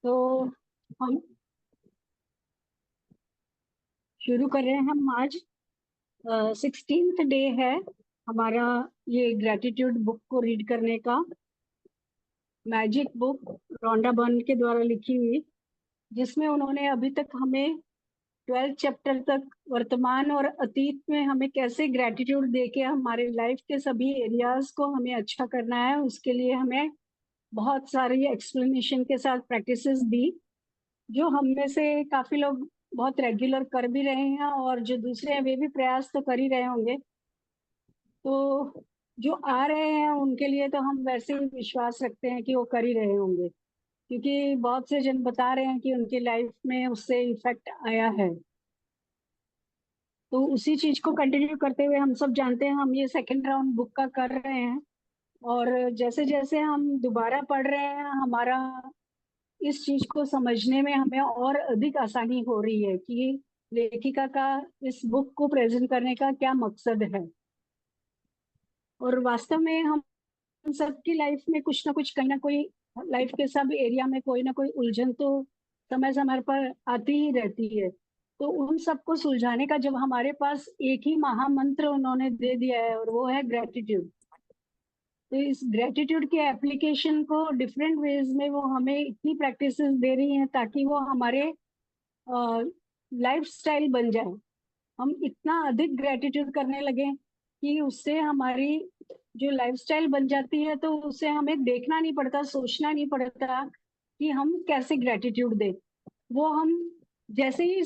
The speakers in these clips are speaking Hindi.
तो हम शुरू कर रहे हैं। हम आज 16th डे है हमारा, ये ग्रेटिट्यूड बुक को रीड करने का। मैजिक बुक रोंडा बर्न के द्वारा लिखी हुई, जिसमें उन्होंने अभी तक हमें 12 चैप्टर तक वर्तमान और अतीत में हमें कैसे ग्रेटिट्यूड देके हमारे लाइफ के सभी एरियाज को हमें अच्छा करना है, उसके लिए हमें बहुत सारी एक्सप्लेनेशन के साथ प्रैक्टिसेस दी, जो हम में से काफी लोग बहुत रेगुलर कर भी रहे हैं, और जो दूसरे हैं वे भी प्रयास तो कर ही रहे होंगे। तो जो आ रहे हैं उनके लिए तो हम वैसे ही विश्वास रखते हैं कि वो कर ही रहे होंगे, क्योंकि बहुत से जन बता रहे हैं कि उनकी लाइफ में उससे इफेक्ट आया है। तो उसी चीज को कंटिन्यू करते हुए हम सब जानते हैं, हम ये सेकंड राउंड बुक का कर रहे हैं। और जैसे जैसे हम दोबारा पढ़ रहे हैं, हमारा इस चीज को समझने में हमें और अधिक आसानी हो रही है कि लेखिका का इस बुक को प्रेजेंट करने का क्या मकसद है। और वास्तव में हम सबकी लाइफ में कुछ ना कुछ, कहीं ना कोई, लाइफ के सब एरिया में कोई ना कोई उलझन तो समय समय पर आती ही रहती है। तो उन सबको सुलझाने का जब हमारे पास एक ही महामंत्र उन्होंने दे दिया है, और वो है ग्रेटिट्यूड। तो इस ग्रेटिट्यूड के एप्लीकेशन को डिफरेंट वेज में वो हमें इतनी प्रैक्टिसेस दे रही हैं ताकि वो हमारे लाइफ स्टाइल बन जाए। हम इतना अधिक ग्रेटिट्यूड करने लगे कि उससे हमारी जो लाइफस्टाइल बन जाती है, तो उससे हमें देखना नहीं पड़ता, सोचना नहीं पड़ता कि हम कैसे ग्रेटिट्यूड दें। वो हम जैसे ही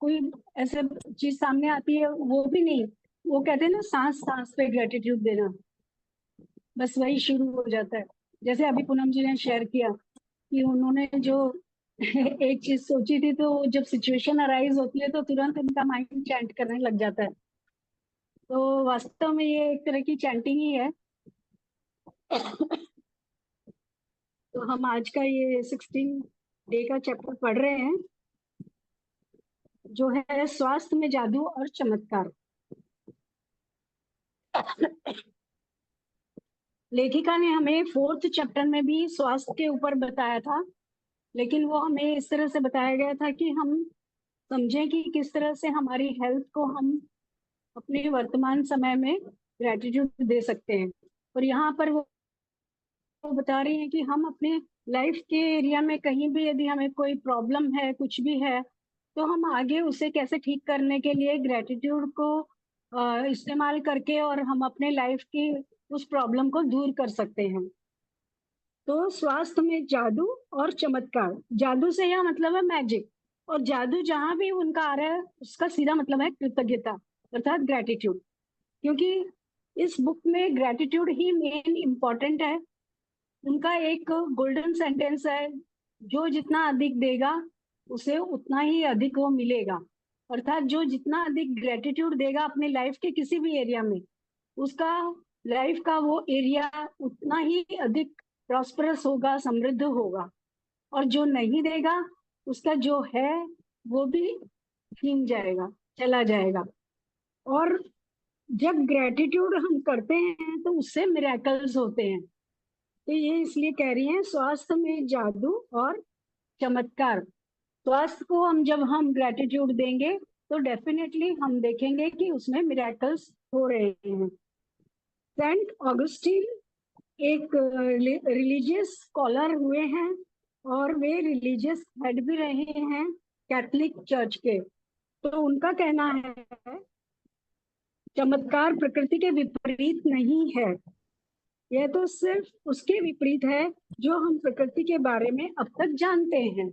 कोई ऐसे चीज सामने आती है, वो भी नहीं, वो कहते हैं ना, सांस सांस पे ग्रेटिट्यूड देना, बस वही शुरू हो जाता है। जैसे अभी पूनम जी ने शेयर किया कि उन्होंने जो एक चीज सोची थी, तो जब सिचुएशन अराइज होती है तो तुरंत उनका माइंड चैंट करने लग जाता है। तो वास्तव में ये एक तरह की चैंटिंग ही है। तो हम आज का ये 16 डे का चैप्टर पढ़ रहे हैं, जो है स्वास्थ्य में जादू और चमत्कार। लेखिका ने हमें 4th चैप्टर में भी स्वास्थ्य के ऊपर बताया था, लेकिन वो हमें इस तरह से बताया गया था कि हम समझें कि किस तरह से हमारी हेल्थ को हम अपने वर्तमान समय में ग्रेटिट्यूड दे सकते हैं। और यहाँ पर वो बता रही हैं कि हम अपने लाइफ के एरिया में कहीं भी यदि हमें कोई प्रॉब्लम है, कुछ भी है, तो हम आगे उसे कैसे ठीक करने के लिए ग्रेटिट्यूड को इस्तेमाल करके और हम अपने लाइफ की उस प्रॉब्लम को दूर कर सकते हैं। तो स्वास्थ्य में जादू और चमत्कार, जादू से यह मतलब है मैजिक, और जादू जहां भी उनका आ रहा है उसका सीधा मतलब है कृतज्ञता, अर्थात ग्रेटिट्यूड। क्योंकि इस बुक में ग्रेटिट्यूड ही मेन इम्पोर्टेंट है। उनका एक गोल्डन सेंटेंस है, जो जितना अधिक देगा उसे उतना ही अधिक वो मिलेगा। अर्थात जो जितना अधिक ग्रेटिट्यूड देगा अपने लाइफ के किसी भी एरिया में, उसका लाइफ का वो एरिया उतना ही अधिक प्रॉस्परस होगा, समृद्ध होगा। और जो नहीं देगा, उसका जो है वो भी छीन जाएगा, चला जाएगा। और जब ग्रेटिट्यूड हम करते हैं तो उससे मिरेकल्स होते हैं। तो ये इसलिए कह रही हैं स्वास्थ्य में जादू और चमत्कार। स्वास्थ्य को हम जब हम ग्रेटिट्यूड देंगे तो डेफिनेटली हम देखेंगे कि उसमें मिरेकल्स हो रहे हैं। सेंट ऑगस्टीन एक रिलीजियस स्कॉलर हुए हैं, और वे रिलीजियस हेड भी रहे हैं कैथलिक चर्च के। तो उनका कहना है, चमत्कार प्रकृति के विपरीत नहीं है, यह तो सिर्फ उसके विपरीत है जो हम प्रकृति के बारे में अब तक जानते हैं।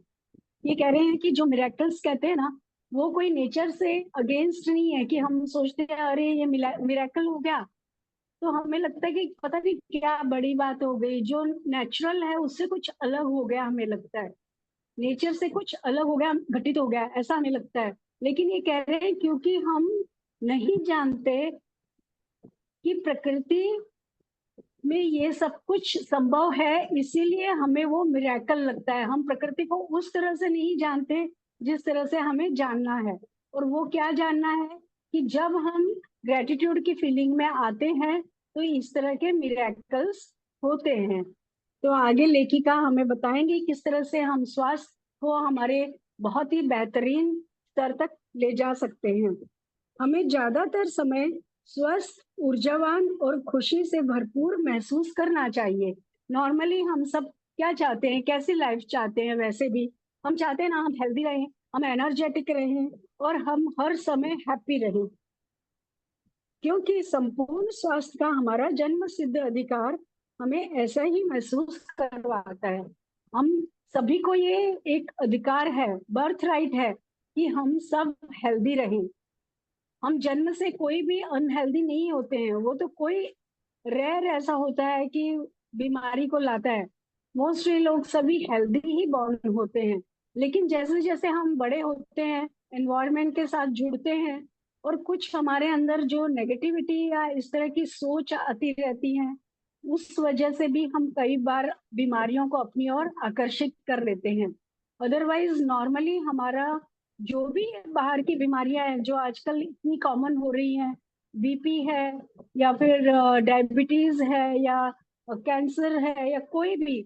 ये कह रहे हैं कि जो मिरेकल्स कहते हैं ना, वो कोई नेचर से अगेंस्ट नहीं है कि हम सोचते हैं अरे ये मिरेकल हो गया, तो हमें लगता है कि पता नहीं क्या बड़ी बात हो गई। जो नेचुरल है उससे कुछ अलग हो गया, हमें लगता है नेचर से कुछ अलग हो गया, घटित हो गया, ऐसा हमें लगता है। लेकिन ये कह रहे हैं क्योंकि हम नहीं जानते कि प्रकृति में ये सब कुछ संभव है, इसीलिए हमें वो मिरेकल लगता है। हम प्रकृति को उस तरह से नहीं जानते जिस तरह से हमें जानना है। और वो क्या जानना है कि जब हम ग्रेटिट्यूड की फीलिंग में आते हैं तो इस तरह के मिरेकल्स होते हैं। तो आगे लेखिका हमें बताएंगी किस तरह से हम स्वास्थ्य को हमारे बहुत ही बेहतरीन स्तर तक ले जा सकते हैं। हमें ज्यादातर समय स्वस्थ, ऊर्जावान और खुशी से भरपूर महसूस करना चाहिए। नॉर्मली हम सब क्या चाहते हैं, कैसी लाइफ चाहते हैं? वैसे भी हम चाहते हैं ना, हम हेल्दी रहें, हम एनर्जेटिक रहें और हम हर समय हैप्पी रहें, क्योंकि संपूर्ण स्वास्थ्य का हमारा जन्म सिद्ध अधिकार हमें ऐसा ही महसूस करवाता है। हम सभी को ये एक अधिकार है, बर्थ राइट है कि हम सब हेल्दी रहें। हम जन्म से कोई भी अनहेल्दी नहीं होते हैं, वो तो कोई रेयर ऐसा होता है कि बीमारी को लाता है। मोस्टली लोग सभी हेल्दी ही बॉर्न होते हैं, लेकिन जैसे जैसे हम बड़े होते हैं, एनवायरनमेंट के साथ जुड़ते हैं और कुछ हमारे अंदर जो नेगेटिविटी या इस तरह की सोच आती रहती है, उस वजह से भी हम कई बार बीमारियों को अपनी ओर आकर्षित कर लेते हैं। अदरवाइज नॉर्मली हमारा जो भी बाहर की बीमारियां हैं जो आजकल इतनी कॉमन हो रही हैं, बीपी है या फिर डायबिटीज है या कैंसर है या कोई भी,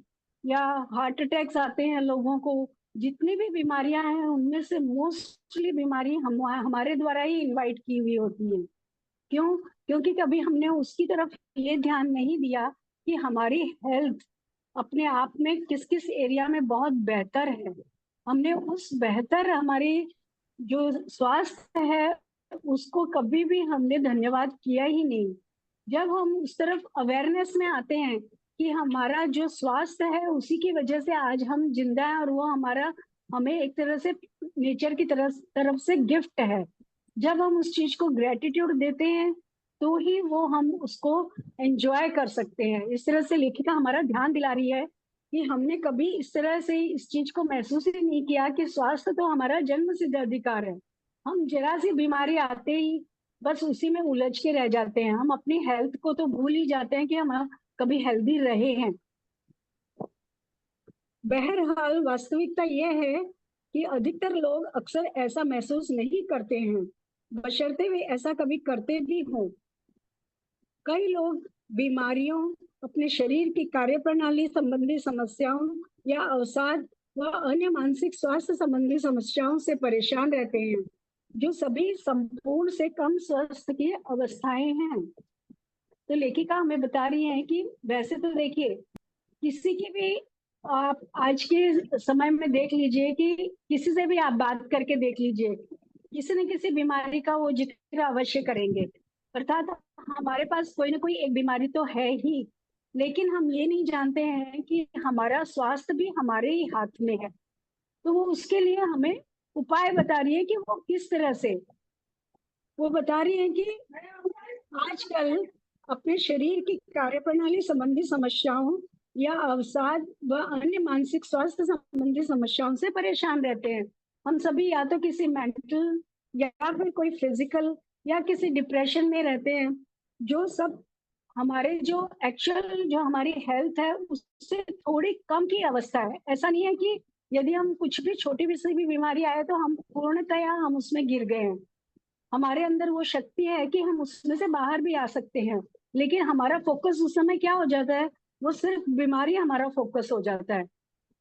या हार्ट अटैक्स आते हैं लोगों को, जितनी भी बीमारियां हैं उनमें से मोस्टली बीमारी हमारे द्वारा ही इनवाइट की हुई होती है। क्यों? क्योंकि कभी हमने उसकी तरफ ये ध्यान नहीं दिया कि हमारी हेल्थ अपने आप में किस किस एरिया में बहुत बेहतर है। हमने उस बेहतर हमारी जो स्वास्थ्य है उसको कभी भी हमने धन्यवाद किया ही नहीं। जब हम उस तरफ अवेयरनेस में आते हैं कि हमारा जो स्वास्थ्य है उसी की वजह से आज हम जिंदा हैं और वो हमारा हमें एक तरह से नेचर की तरफ से गिफ्ट है। जब हम उस चीज को ग्रेटिट्यूड देते हैं तो ही वो हम उसको एंजॉय कर सकते हैं। इस तरह से लेखिका हमारा ध्यान दिला रही है कि हमने कभी इस तरह से इस चीज को महसूस ही नहीं किया कि स्वास्थ्य तो हमारा जन्म सिद्ध अधिकार है। हम जरा सी बीमारी आते ही बस उसी में उलझ के रह जाते हैं, हम अपनी हेल्थ को तो भूल ही जाते हैं कि हम कभी हेल्दी रहे हैं। बहरहाल वास्तविकता यह है कि अधिकतर लोग अक्सर ऐसा महसूस नहीं करते हैं, बशर्ते वे ऐसा कभी करते भी हों। कई लोग बीमारियों, अपने शरीर की कार्यप्रणाली संबंधी समस्याओं या अवसाद व अन्य मानसिक स्वास्थ्य संबंधी समस्याओं से परेशान रहते हैं, जो सभी संपूर्ण से कम स्वस्थ की अवस्थाएं हैं। तो लेखिका हमें बता रही हैं कि वैसे तो देखिए, किसी की भी आप आज के समय में देख लीजिए कि किसी से भी आप बात करके देख लीजिए, किसी न किसी बीमारी का वो जिक्र अवश्य करेंगे। अर्थात हमारे पास कोई ना कोई एक बीमारी तो है ही, लेकिन हम ये नहीं जानते हैं कि हमारा स्वास्थ्य भी हमारे ही हाथ में है। तो वो उसके लिए हमें उपाय बता रही है कि वो किस तरह से, वो बता रही है कि आजकल अपने शरीर की कार्यप्रणाली संबंधी समस्याओं या अवसाद व अन्य मानसिक स्वास्थ्य संबंधी समस्याओं से परेशान रहते हैं। हम सभी या तो किसी मेंटल या फिर कोई फिजिकल या किसी डिप्रेशन में रहते हैं, जो सब हमारे जो एक्चुअल जो हमारी हेल्थ है उससे थोड़ी कम की अवस्था है। ऐसा नहीं है कि यदि हम कुछ भी छोटी भी सी भी बीमारी आए तो हम पूर्णतया हम उसमें गिर गए हैं। हमारे अंदर वो शक्ति है कि हम उसमें से बाहर भी आ सकते हैं, लेकिन हमारा फोकस उस समय क्या हो जाता है, वो सिर्फ बीमारी हमारा फोकस हो जाता है।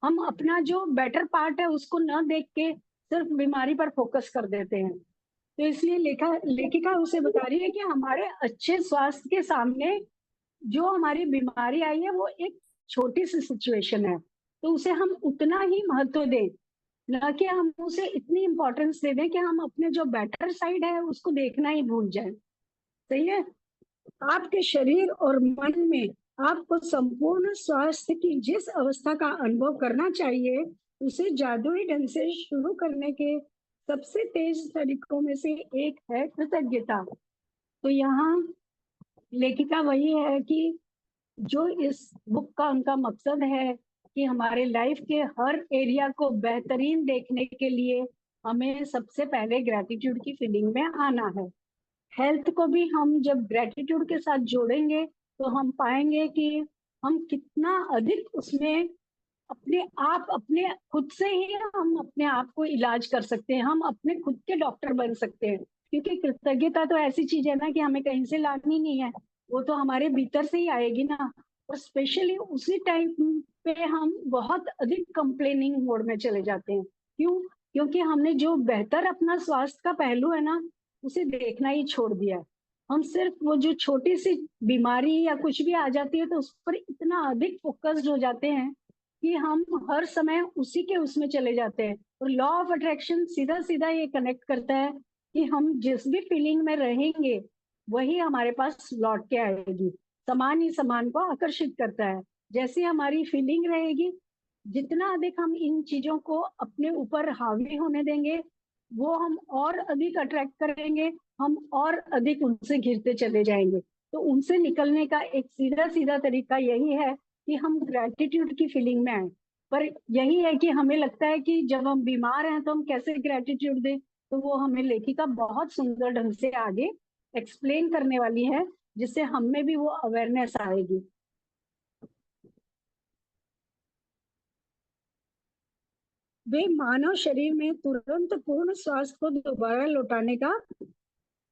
हम अपना जो बेटर पार्ट है उसको न देख के सिर्फ बीमारी पर फोकस कर देते हैं। तो इसलिए लेखिका उसे बता रही है कि हमारे अच्छे स्वास्थ्य के सामने जो हमारी बीमारी आई है वो एक छोटी सी सिचुएशन है, तो उसे हम उतना ही महत्व दें, ना कि हम उसे इतनी इंपॉर्टेंस दे दें कि हम अपने जो बेटर साइड है उसको देखना ही भूल जाए। सही है? आपके शरीर और मन में आपको संपूर्ण स्वास्थ्य की जिस अवस्था का अनुभव करना चाहिए, उसे जादुई ढंग से शुरू करने के सबसे तेज तरीकों में से एक है कृतज्ञता। तो यहाँ लेखिका वही है कि जो इस बुक का उनका मकसद है कि हमारे लाइफ के हर एरिया को बेहतरीन देखने के लिए हमें सबसे पहले ग्रेटिट्यूड की फीलिंग में आना है। हेल्थ को भी हम जब ग्रेटिट्यूड के साथ जोड़ेंगे तो हम पाएंगे कि हम कितना अधिक उसमें अपने खुद से ही हम अपने आप को इलाज कर सकते हैं, हम अपने खुद के डॉक्टर बन सकते हैं। क्योंकि कृतज्ञता तो ऐसी चीज है ना कि हमें कहीं से लानी नहीं है, वो तो हमारे भीतर से ही आएगी ना। और स्पेशली उसी टाइम पे हम बहुत अधिक कंप्लेनिंग मोड में चले जाते हैं। क्यों? क्योंकि हमने जो बेहतर अपना स्वास्थ्य का पहलू है ना, उसे देखना ही छोड़ दिया है। हम सिर्फ वो जो छोटी सी बीमारी या कुछ भी आ जाती है तो उस पर इतना अधिक फोकस्ड हो जाते हैं कि हम हर समय उसी के उसमें चले जाते हैं। और लॉ ऑफ अट्रैक्शन सीधा सीधा ये कनेक्ट करता है कि हम जिस भी फीलिंग में रहेंगे वही हमारे पास लौट के आएगी। समान ही समान को आकर्षित करता है। जैसी हमारी फीलिंग रहेगी, जितना अधिक हम इन चीजों को अपने ऊपर हावी होने देंगे, वो हम और अधिक अट्रैक्ट करेंगे, हम और अधिक उनसे घिरते चले जाएंगे। तो उनसे निकलने का एक सीधा सीधा तरीका यही है कि हम ग्रेटिट्यूड की फीलिंग में आए। पर यही है कि हमें लगता है कि जब हम बीमार हैं तो हम कैसे ग्रेटिट्यूड दें, तो वो हमें लेखिका बहुत सुंदर ढंग से आगे एक्सप्लेन करने वाली है, जिससे हम में भी वो अवेयरनेस आएगी। वे मानव शरीर में तुरंत पूर्ण स्वास्थ्य को दोबारा लौटाने का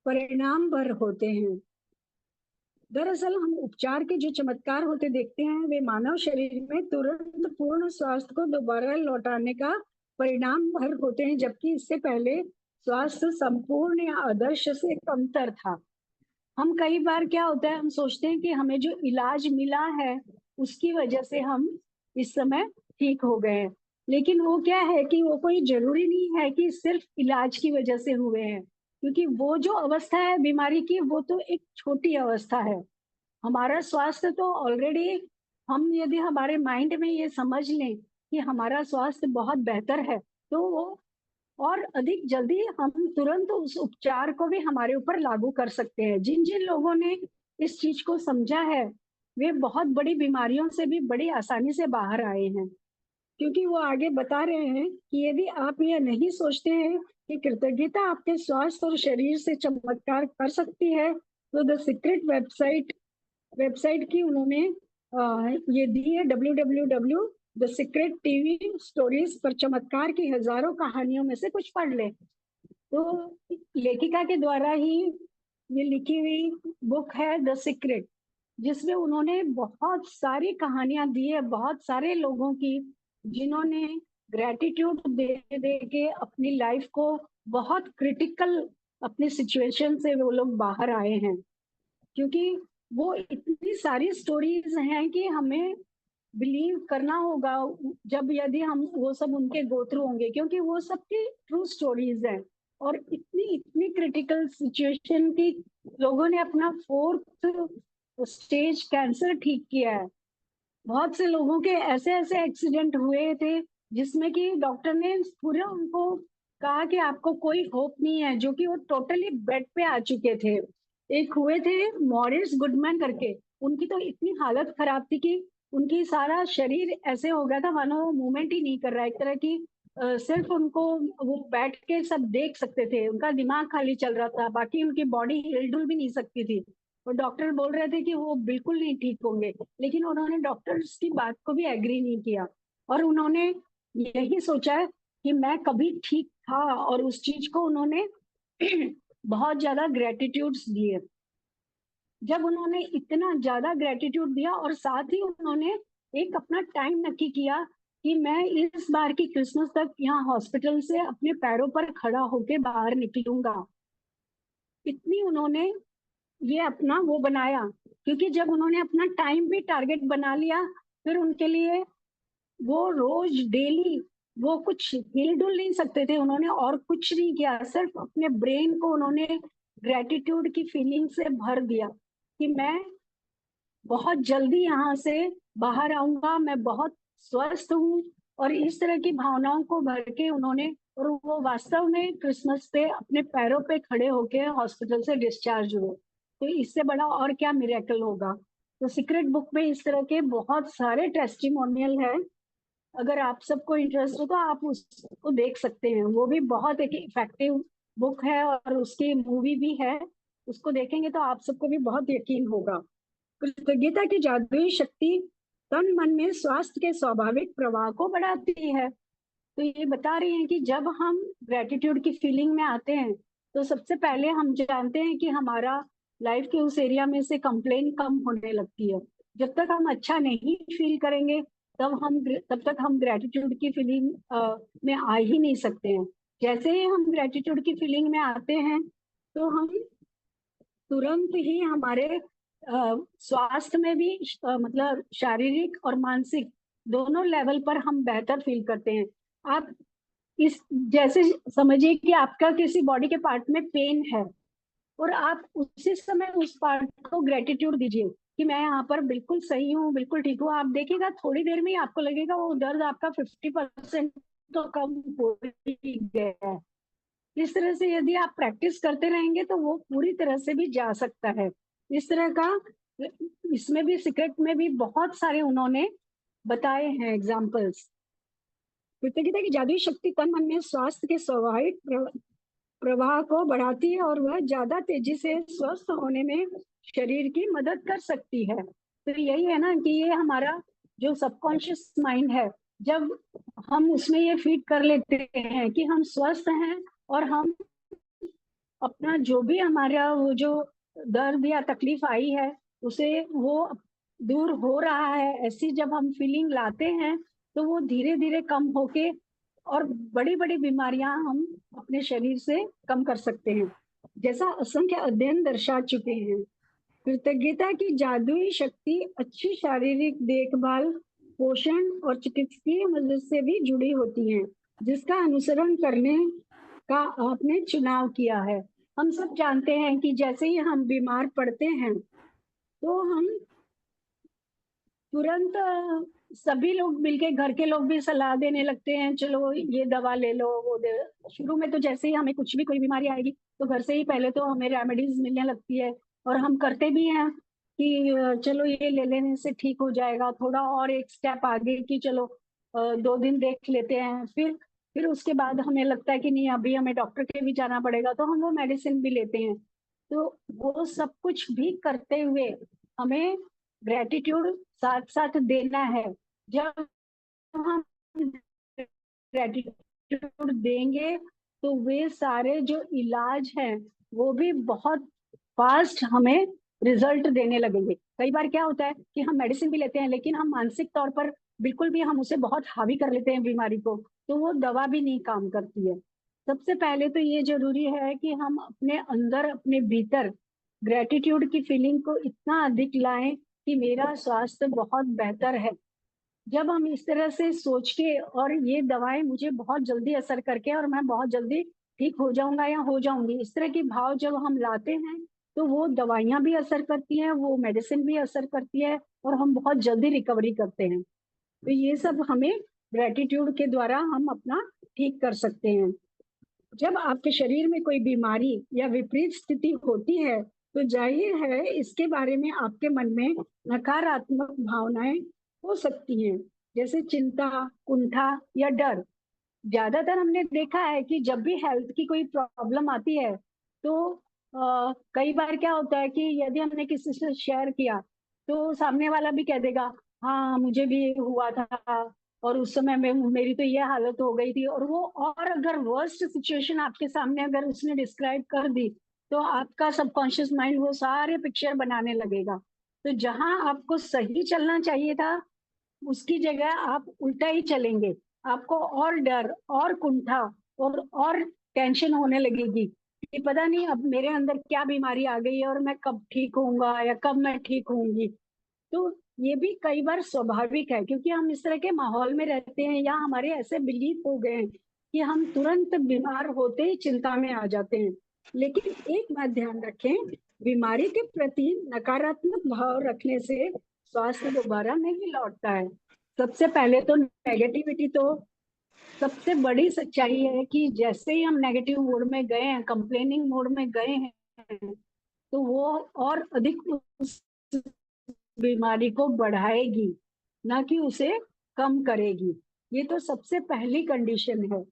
परिणाम भर होते हैं। दरअसल हम उपचार के जो चमत्कार होते देखते हैं, वे मानव शरीर में तुरंत पूर्ण स्वास्थ्य को दोबारा लौटाने का परिणाम भर होते हैं, जबकि इससे पहले स्वास्थ्य संपूर्ण या आदर्श से कमतर था। हम कई बार क्या होता है, हम सोचते हैं कि हमें जो इलाज मिला है उसकी वजह से हम इस समय ठीक हो गए हैं। लेकिन वो क्या है कि वो कोई जरूरी नहीं है कि सिर्फ इलाज की वजह से हुए हैं, क्योंकि वो जो अवस्था है बीमारी की, वो तो एक छोटी अवस्था है। हमारा स्वास्थ्य तो ऑलरेडी, हम यदि हमारे माइंड में ये समझ लें कि हमारा स्वास्थ्य बहुत बेहतर है, तो वो और अधिक जल्दी हम तुरंत उस उपचार को भी हमारे ऊपर लागू कर सकते हैं। जिन जिन लोगों ने इस चीज को समझा है, वे बहुत बड़ी बीमारियों से भी बड़ी आसानी से बाहर आए हैं। क्योंकि वो आगे बता रहे हैं कि यदि आप यह नहीं सोचते हैं कि कृतज्ञता आपके स्वास्थ्य और शरीर से चमत्कार कर सकती है, तो द सीक्रेट वेबसाइट की उन्होंने ये दी है, www the secret TV stories पर चमत्कार की हजारों कहानियों में से कुछ पढ़ ले। तो लेखिका के द्वारा ही ये लिखी हुई बुक है द सीक्रेट, जिसमें उन्होंने बहुत सारी कहानियां दी है, बहुत सारे लोगों की, जिन्होंने ग्रेटिट्यूड दे दे के अपनी लाइफ को बहुत क्रिटिकल अपनी सिचुएशन से वो लोग बाहर आए हैं। क्योंकि वो इतनी सारी स्टोरीज हैं कि हमें बिलीव करना होगा जब यदि हम वो सब उनके गो थ्रू होंगे, क्योंकि वो सबकी ट्रू स्टोरीज हैं। और इतनी इतनी क्रिटिकल सिचुएशन की लोगों ने अपना 4th स्टेज कैंसर ठीक किया है। बहुत से लोगों के ऐसे ऐसे एक्सीडेंट हुए थे जिसमें कि डॉक्टर ने पूरा उनको कहा कि आपको कोई होप नहीं है, जो कि वो टोटली बेड पे आ चुके थे। एक हुए थे मॉरिस गुडमैन करके, उनकी तो इतनी हालत खराब थी कि उनकी सारा शरीर ऐसे हो गया था मानो वो मूवमेंट ही नहीं कर रहा है, एक तरह की सिर्फ उनको वो बैठ के सब देख सकते थे, उनका दिमाग खाली चल रहा था, बाकी उनकी बॉडी हिलडुल भी नहीं सकती थी। और डॉक्टर बोल रहे थे कि वो बिल्कुल नहीं ठीक होंगे, लेकिन उन्होंने डॉक्टर्स की बात को भी एग्री नहीं किया। और उन्होंने यही सोचा कि मैं कभी ठीक था, और उस चीज को उन्होंने बहुत ज्यादा ग्रेटिट्यूड्स दिए। जब उन्होंने इतना ज्यादा ग्रेटिट्यूड दिया और साथ ही उन्होंने एक अपना टाइम नक्की किया कि मैं इस बार की क्रिसमस तक यहाँ हॉस्पिटल से अपने पैरों पर खड़ा होके बाहर निकलूंगा, इतनी उन्होंने ये अपना वो बनाया। क्योंकि जब उन्होंने अपना टाइम भी टारगेट बना लिया, फिर उनके लिए वो रोज डेली वो कुछ हिल डुल नहीं सकते थे, उन्होंने और कुछ नहीं किया, सिर्फ अपने ब्रेन को उन्होंने ग्रेटिट्यूड की फीलिंग से भर दिया कि मैं बहुत जल्दी यहाँ से बाहर आऊंगा, मैं बहुत स्वस्थ हूँ। और इस तरह की भावनाओं को भर के उन्होंने, और वो वास्तव में क्रिसमस पे अपने पैरों पे खड़े होके हॉस्पिटल से डिस्चार्ज हुए। तो इससे बड़ा और क्या मिरेकल होगा। तो सीक्रेट बुक में इस तरह के बहुत सारे टेस्टिमोनियल है। अगर आप सबको इंटरेस्ट हो तो आप उसको देख सकते हैं, वो भी बहुत एक इफेक्टिव बुक है, और उसकी मूवी भी है। उसको देखेंगे तो आप सबको भी बहुत यकीन होगा। कृतज्ञता की जादुई शक्ति तन मन में स्वास्थ्य के स्वाभाविक प्रवाह को बढ़ाती है। तो ये बता रही हैं कि जब हम ग्रेटिट्यूड की फीलिंग में आते हैं, तो सबसे पहले हम जानते हैं कि हमारा लाइफ के उस एरिया में से कंप्लेन कम होने लगती है। जब तक हम अच्छा नहीं फील करेंगे तब तक हम ग्रेटिट्यूड की फीलिंग में आ ही नहीं सकते हैं। जैसे ही हम ग्रेटिट्यूड की फीलिंग में आते हैं तो हम तुरंत ही हमारे स्वास्थ्य में भी मतलब शारीरिक और मानसिक दोनों लेवल पर हम बेहतर फील करते हैं। आप इस जैसे समझिए कि आपका किसी बॉडी के पार्ट में पेन है और आप उसी समय उस पार्ट को ग्रेटिट्यूड दीजिए कि मैं यहाँ पर बिल्कुल सही हूँ, बिल्कुल ठीक हूँ। आप देखिएगा थोड़ी देर में ही आपको लगेगा वो दर्द आपका 50% तो कम हो ही गया है। इस तरह से यदि आप प्रैक्टिस करते रहेंगे तो वो पूरी तरह से भी जा सकता है। इस तरह का इसमें भी सीक्रेट में भी बहुत सारे उन्होंने बताए हैं एग्जाम्पल्स। कृतज्ञता की जादुई शक्ति तन मन में स्वास्थ्य के स्वाभाविक प्रवाह को बढ़ाती है और वह ज्यादा तेजी से स्वस्थ होने में शरीर की मदद कर सकती है। तो यही है ना कि ये हमारा जो सबकॉन्शियस माइंड है, जब हम उसमें ये फीड कर लेते हैं कि हम स्वस्थ हैं और हम अपना जो भी हमारा वो जो दर्द या तकलीफ आई है उसे वो दूर हो रहा है, ऐसी जब हम फीलिंग लाते हैं तो वो धीरे धीरे कम होके और बड़ी बड़ी बीमारियां हम अपने शरीर से कम कर सकते हैं, जैसा असंख्य अध्ययन दर्शा चुके हैं। कृतज्ञता की जादुई शक्ति अच्छी शारीरिक देखभाल, पोषण और चिकित्सीय मदद से भी जुड़ी होती है, जिसका अनुसरण करने का आपने चुनाव किया है। हम सब जानते हैं कि जैसे ही हम बीमार पड़ते हैं तो हम तुरंत सभी लोग मिलके, घर के लोग भी सलाह देने लगते हैं, चलो ये दवा ले लो वो दे। शुरू में तो जैसे ही हमें कुछ भी कोई बीमारी आएगी तो घर से ही पहले तो हमें रेमेडीज मिलने लगती है और हम करते भी हैं कि चलो ये ले लेने से ठीक हो जाएगा। थोड़ा और एक स्टेप आगे कि चलो 2 दिन देख लेते हैं, फिर उसके बाद हमें लगता है कि नहीं अभी हमें डॉक्टर के भी जाना पड़ेगा तो हम वो मेडिसिन भी लेते हैं। तो वो सब कुछ भी करते हुए हमें ग्रेटिट्यूड साथ साथ देना है। जब हम ग्रेटिट्यूड देंगे तो वे सारे जो इलाज हैं वो भी बहुत फास्ट हमें रिजल्ट देने लगेंगे। कई बार क्या होता है कि हम मेडिसिन भी लेते हैं लेकिन हम मानसिक तौर पर बिल्कुल भी हम उसे बहुत हावी कर लेते हैं बीमारी को, तो वो दवा भी नहीं काम करती है। सबसे पहले तो ये जरूरी है कि हम अपने अंदर अपने भीतर ग्रेटिट्यूड की फीलिंग को इतना अधिक लाएं कि मेरा स्वास्थ्य बहुत बेहतर है। जब हम इस तरह से सोच के और ये दवाएं मुझे बहुत जल्दी असर करके और मैं बहुत जल्दी ठीक हो जाऊंगा या हो जाऊंगी, इस तरह के भाव जब हम लाते हैं तो वो दवाइयां भी असर करती हैं, वो मेडिसिन भी असर करती है और हम बहुत जल्दी रिकवरी करते हैं। तो ये सब हमें ग्रेटिट्यूड के द्वारा हम अपना ठीक कर सकते हैं। जब आपके शरीर में कोई बीमारी या विपरीत स्थिति होती है तो जाहिर है इसके बारे में आपके मन में नकारात्मक भावनाएं हो सकती हैं, जैसे चिंता, कुंठा या डर। ज्यादातर हमने देखा है कि जब भी हेल्थ की कोई प्रॉब्लम आती है तो कई बार क्या होता है कि यदि हमने किसी से शेयर किया तो सामने वाला भी कह देगा हाँ मुझे भी हुआ था और उस समय में मेरी तो ये हालत हो गई थी, और वो और अगर वर्स्ट सिचुएशन आपके सामने अगर उसने डिस्क्राइब कर दी तो आपका सबकॉन्शियस माइंड वो सारे पिक्चर बनाने लगेगा। तो जहां आपको सही चलना चाहिए था उसकी जगह आप उल्टा ही चलेंगे। आपको और डर और कुंठा और टेंशन होने लगेगी कि पता नहीं अब मेरे अंदर क्या बीमारी आ गई है और मैं कब ठीक होऊंगा या कब मैं ठीक होऊंगी। तो ये भी कई बार स्वाभाविक है क्योंकि हम इस तरह के माहौल में रहते हैं या हमारे ऐसे बिलीफ हो गए हैं कि हम तुरंत बीमार होते ही चिंता में आ जाते हैं। लेकिन एक बात ध्यान रखें, बीमारी के प्रति नकारात्मक भाव रखने से स्वास्थ्य दोबारा नहीं लौटता है। सबसे पहले तो नेगेटिविटी तो सबसे बड़ी सच्चाई है कि जैसे ही हम नेगेटिव मोड में गए हैं, कंप्लेनिंग मोड में गए हैं, तो वो और अधिक उस बीमारी को बढ़ाएगी, ना कि उसे कम करेगी। ये तो सबसे पहली कंडीशन है।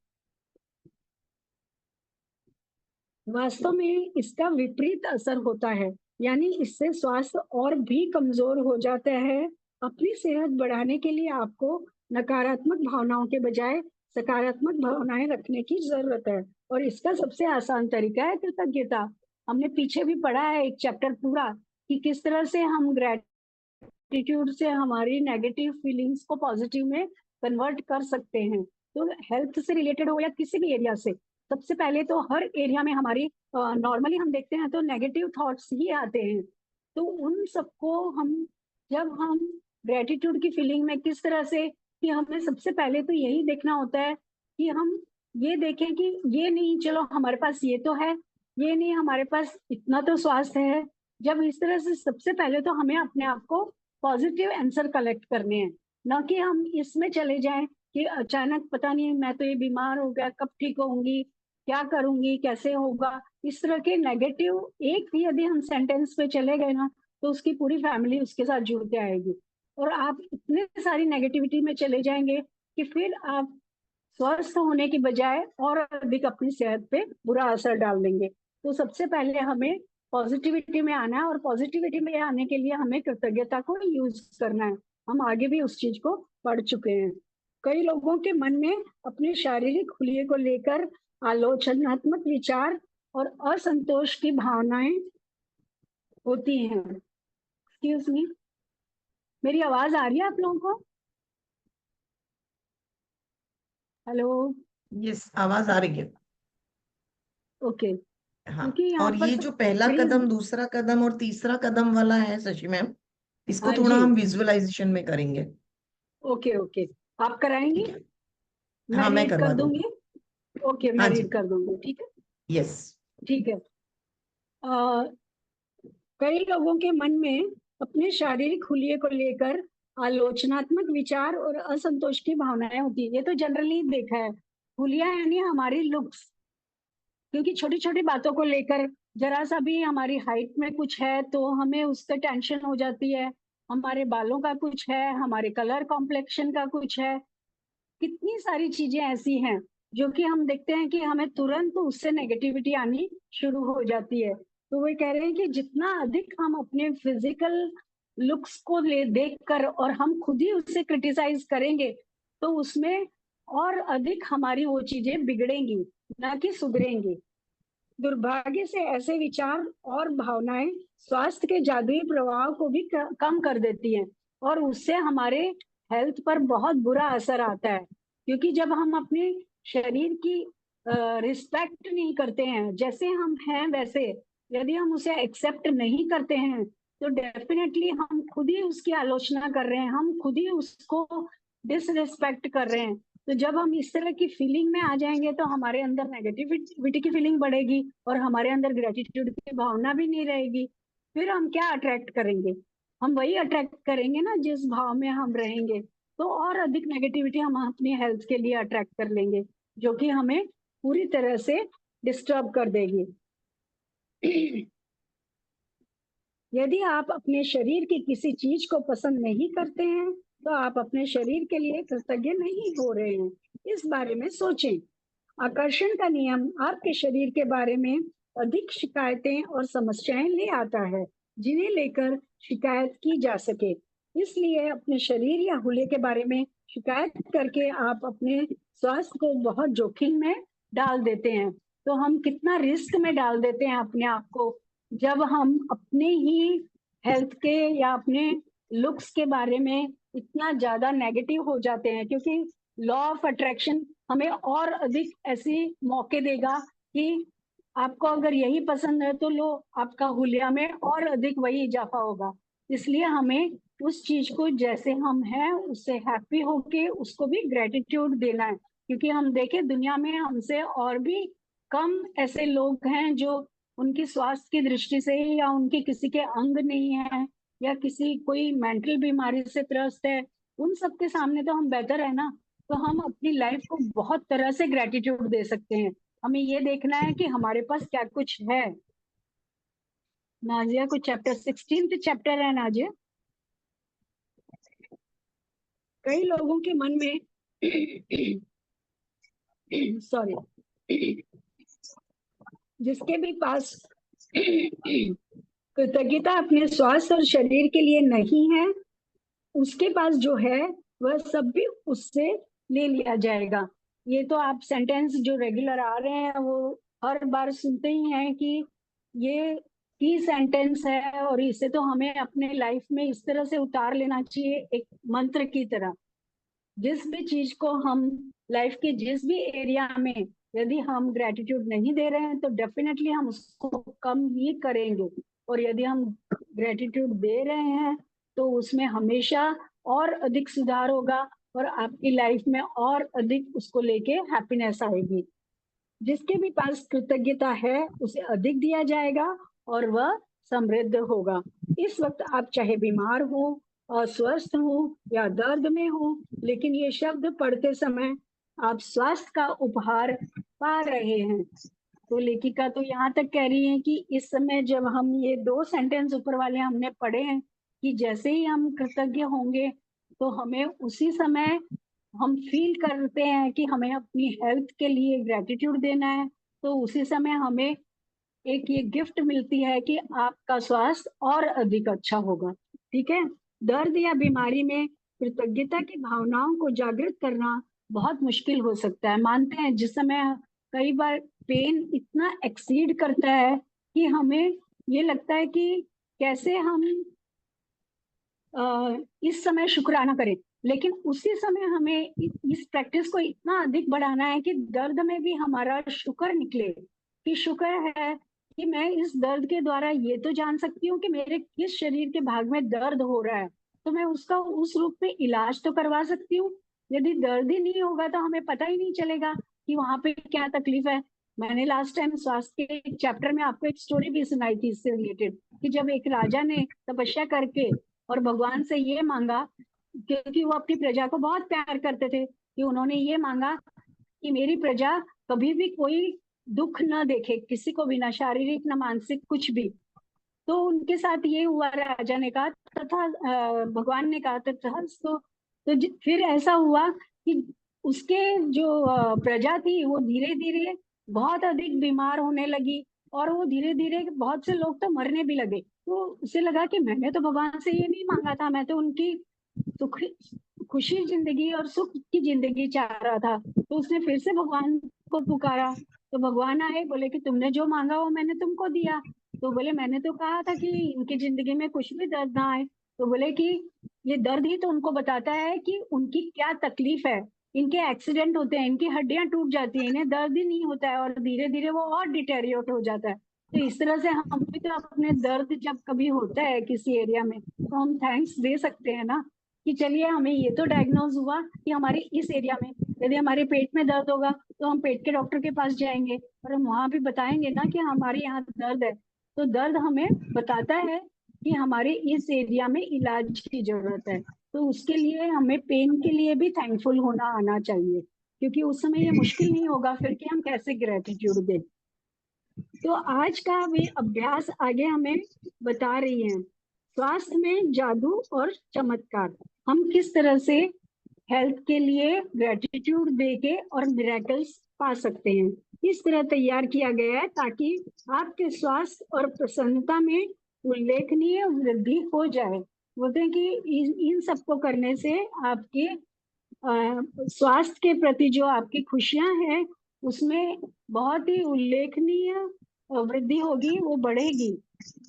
वास्तव में इसका विपरीत असर होता है, यानी इससे स्वास्थ्य और भी कमजोर हो जाता है। अपनी सेहत बढ़ाने के लिए आपको नकारात्मक भावनाओं के बजाय सकारात्मक भावनाएं रखने की जरूरत है, और इसका सबसे आसान तरीका है कृतज्ञता। हमने पीछे भी पढ़ा है एक चैप्टर पूरा कि किस तरह से हम ग्रेटिट्यूड से हमारी नेगेटिव फीलिंग्स को पॉजिटिव में कन्वर्ट कर सकते हैं। तो हेल्थ से रिलेटेड हो या किसी भी एरिया से, सबसे पहले तो हर एरिया में हमारी नॉर्मली हम देखते हैं तो नेगेटिव थॉट्स ही आते हैं। तो उन सबको हम, जब हम ग्रेटिट्यूड की फीलिंग में किस तरह से, कि हमें सबसे पहले तो यही देखना होता है कि हम ये देखें कि ये नहीं, चलो हमारे पास ये तो है, ये नहीं हमारे पास इतना तो स्वास्थ्य है। जब इस तरह से, सबसे पहले तो हमें अपने आप को पॉजिटिव आंसर कलेक्ट करने हैं, ना कि हम इसमें चले जाएं कि अचानक पता नहीं मैं तो ये बीमार हो गया, कब ठीक होंगी, क्या करूंगी, कैसे होगा। इस तरह के नेगेटिव एक भी यदि हम सेंटेंस पे चले गए ना, तो उसकी पूरी फैमिली उसके साथ जुड़ के आएगी, और आप इतने सारी नेगेटिविटी में चले जाएंगे कि फिर आप स्वस्थ होने की बजाय और अधिक अपनी सेहत पे बुरा असर डाल देंगे। तो सबसे पहले हमें पॉजिटिविटी में आना है, और पॉजिटिविटी में आने के लिए हमें कृतज्ञता को यूज करना है। हम आगे भी उस चीज को पढ़ चुके हैं। कई लोगों के मन में अपने शारीरिक हुलिये को लेकर आलोचनात्मक विचार और असंतोष की भावनाएं होती हैं। एक्सक्यूज मी, मेरी आवाज आ रही है आप लोगों को? हेलो? यस, आवाज आ रही है। ओके। हाँ, क्योंकि यहाँ और पर ये जो पहला बड़ी, कदम, दूसरा कदम और तीसरा कदम वाला है शशि मैम, इसको हाँ थोड़ा जी, हम विजुअलाइजेशन में करेंगे। ओके ओके, आप कराएंगी? ठीक है। मैं हाँ, मैं रीड करवा कर दूंगी। दूंगी। ओके, हाँ मैं रीड जी। कर दूंगी, ठीक है। यस। ठीक है। कई लोगों के मन में अपने शारीरिक हुलिये को लेकर आलोचनात्मक विचार और असंतोष की भावनाएं होती है। ये तो जनरली देखा है। हुलिया यानी हमारी लुक्स, क्योंकि छोटी छोटी बातों को लेकर, जरा सा भी हमारी हाइट में कुछ है तो हमें उससे टेंशन हो जाती है, हमारे बालों का कुछ है, हमारे कलर कॉम्प्लेक्शन का कुछ है, कितनी सारी चीजें ऐसी हैं जो कि हम देखते हैं कि हमें तुरंत उससे नेगेटिविटी आनी शुरू हो जाती है। तो वो कह रहे हैं कि जितना अधिक हम अपने फिजिकल लुक्स को ले देख कर और हम खुद ही उससे क्रिटिसाइज करेंगे, तो उसमें और अधिक हमारी वो चीजें बिगड़ेंगी, ना कि सुधरेंगी। दुर्भाग्य से ऐसे विचार और भावनाएं स्वास्थ्य के जादुई प्रभाव को भी कम कर देती हैं, और उससे हमारे हेल्थ पर बहुत बुरा असर आता है। क्योंकि जब हम अपने शरीर की रिस्पेक्ट नहीं करते हैं, जैसे हम हैं वैसे यदि हम उसे एक्सेप्ट नहीं करते हैं, तो डेफिनेटली हम खुद ही उसकी आलोचना कर रहे हैं, हम खुद ही उसको डिसरिस्पेक्ट कर रहे हैं। तो जब हम इस तरह की फीलिंग में आ जाएंगे तो हमारे अंदर नेगेटिविटी की फीलिंग बढ़ेगी, और हमारे अंदर ग्रेटिट्यूड की भावना भी नहीं रहेगी। फिर हम क्या अट्रैक्ट करेंगे? हम वही अट्रैक्ट करेंगे ना जिस भाव में हम रहेंगे। तो और अधिक नेगेटिविटी हम अपनी हेल्थ के लिए अट्रैक्ट कर लेंगे, जो कि हमें पूरी तरह से डिस्टर्ब कर देगी। यदि आप अपने शरीर की किसी चीज को पसंद नहीं करते हैं, तो आप अपने शरीर के लिए कृतज्ञ नहीं हो रहे हैं। इस बारे में सोचें। आकर्षण का नियम आपके शरीर के बारे में अधिक शिकायतें और समस्याएं ले आता है, जिन्हें लेकर शिकायत की जा सके। इसलिए अपने शरीर या हुलिये के बारे में शिकायत करके आप अपने स्वास्थ्य को बहुत जोखिम में डाल देते हैं। तो हम कितना रिस्क में डाल देते हैं अपने आप को, जब हम अपने ही हेल्थ के या अपने लुक्स के बारे में इतना ज्यादा नेगेटिव हो जाते हैं। क्योंकि लॉ ऑफ अट्रैक्शन हमें और अधिक ऐसी मौके देगा कि आपको अगर यही पसंद है तो लो, आपका हुलिया में और अधिक वही इजाफा होगा। इसलिए हमें उस चीज को जैसे हम हैं उससे हैप्पी होके उसको भी ग्रेटिट्यूड देना है। क्योंकि हम देखें दुनिया में हमसे और भी कम ऐसे लोग हैं जो उनकी स्वास्थ्य की दृष्टि से या उनके किसी के अंग नहीं है या किसी कोई मेंटल बीमारी से त्रस्त है, उन सब के सामने तो हम बेहतर है ना। तो हम अपनी लाइफ को बहुत तरह से ग्रेटिट्यूड दे सकते हैं। हमें ये देखना है कि हमारे पास क्या कुछ है। नाजिया को चैप्टर 16 चैप्टर है नाजिया। कई लोगों के मन में सॉरी, जिसके भी पास कृतज्ञता अपने स्वास्थ्य और शरीर के लिए नहीं है, उसके पास जो है वह सब भी उससे ले लिया जाएगा। ये तो आप सेंटेंस जो रेगुलर आ रहे हैं वो हर बार सुनते ही हैं कि ये की सेंटेंस है, और इसे तो हमें अपने लाइफ में इस तरह से उतार लेना चाहिए एक मंत्र की तरह। जिस भी चीज को हम लाइफ के जिस भी एरिया में यदि हम ग्रेटिट्यूड नहीं दे रहे हैं तो डेफिनेटली हम उसको कम ही करेंगे, और यदि हम ग्रेटिट्यूड दे रहे हैं तो उसमें हमेशा और अधिक सुधार होगा, और आपकी लाइफ में और अधिक उसको लेके हैप्पीनेस आएगी। जिसके भी पास कृतज्ञता है उसे अधिक दिया जाएगा और वह समृद्ध होगा। इस वक्त आप चाहे बीमार हो, अस्वस्थ हो या दर्द में हो, लेकिन ये शब्द पढ़ते समय आप स्वास्थ्य का उपहार पा रहे हैं। तो लेखिका तो यहाँ तक कह रही है कि इस समय जब हम ये 2 सेंटेंस ऊपर वाले हमने पढ़े हैं कि जैसे ही हम कृतज्ञ होंगे तो हमें उसी समय हम फील करते हैं कि हमें अपनी हेल्थ के लिए ग्रेटिट्यूड देना है, तो उसी समय हमें एक ये गिफ्ट मिलती है कि आपका स्वास्थ्य और अधिक अच्छा होगा। ठीक है। दर्द या बीमारी में कृतज्ञता की भावनाओं को जागृत करना बहुत मुश्किल हो सकता है। मानते हैं जिस समय कई बार पेन इतना एक्सीड करता है कि हमें ये लगता है कि कैसे हम इस समय शुक्राना करें, लेकिन उसी समय हमें इस प्रैक्टिस को इतना अधिक बढ़ाना है कि दर्द में भी हमारा शुक्र निकले, कि शुक्र है कि मैं इस दर्द के द्वारा ये तो जान सकती हूँ कि मेरे किस शरीर के भाग में दर्द हो रहा है, तो मैं उसका उस रूप में इलाज तो करवा सकती हूँ। यदि दर्द ही नहीं होगा तो हमें पता ही नहीं चलेगा कि वहां पे क्या तकलीफ है। मैंने लास्ट टाइम स्वास्थ्य के एक चैप्टर में आपको एक स्टोरी भी सुनाई थी इससे रिलेटेड, कि जब एक राजा ने तपस्या करके और भगवान से ये मांगा, क्योंकि वो अपनी प्रजा को बहुत प्यार करते थे, कि उन्होंने ये मांगा कि मेरी प्रजा कभी भी कोई दुख न देखे, किसी को भी, ना शारीरिक ना मानसिक कुछ भी। तो उनके साथ ये हुआ, राजा ने कहा तथा भगवान ने कहा तथा। फिर ऐसा हुआ कि उसके जो प्रजा थी वो धीरे धीरे बहुत अधिक बीमार होने लगी, और वो धीरे धीरे बहुत से लोग तो मरने भी लगे। तो उसे लगा कि मैंने तो भगवान से ये नहीं मांगा था, मैं तो उनकी सुख खुशी जिंदगी और सुख की जिंदगी चाह रहा था। तो उसने फिर से भगवान को पुकारा, तो भगवान आए, बोले कि तुमने जो मांगा वो मैंने तुमको दिया। तो बोले मैंने तो कहा था कि इनकी जिंदगी में कुछ भी दर्द ना आए। तो बोले कि ये दर्द ही तो उनको बताता है कि उनकी क्या तकलीफ है। इनके एक्सीडेंट होते हैं, इनकी हड्डियां टूट जाती हैं, इन्हें दर्द ही नहीं होता है, और धीरे धीरे वो और डिटेरियोट हो जाता है। तो इस तरह से हम भी तो अपने दर्द जब कभी होता है किसी एरिया में तो हम थैंक्स दे सकते हैं ना, कि चलिए हमें ये तो डायग्नोज हुआ कि हमारे इस एरिया में यदि हमारे पेट में दर्द होगा तो हम पेट के डॉक्टर के पास जाएंगे, और हम वहां भी बताएंगे ना कि हमारे यहाँ दर्द है। तो दर्द हमें बताता है कि हमारे इस एरिया में इलाज की जरूरत है। तो उसके लिए हमें पेन के लिए भी थैंकफुल होना आना चाहिए, क्योंकि उस समय ये मुश्किल नहीं होगा फिर कि हम कैसे ग्रेटिट्यूड दें। तो आज का वे अभ्यास आगे हमें बता रही हैं स्वास्थ्य में जादू और चमत्कार, हम किस तरह से हेल्थ के लिए ग्रेटिट्यूड देके और मिरेकल्स पा सकते हैं। इस तरह तैयार किया गया है ताकि आपके स्वास्थ्य और प्रसन्नता में उल्लेखनीय वृद्धि हो जाए। बोलते हैं कि इन सबको करने से आपके स्वास्थ्य के प्रति जो आपकी खुशियां हैं उसमें बहुत ही उल्लेखनीय वृद्धि होगी, वो बढ़ेगी।